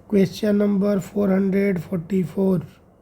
A: Question number 444,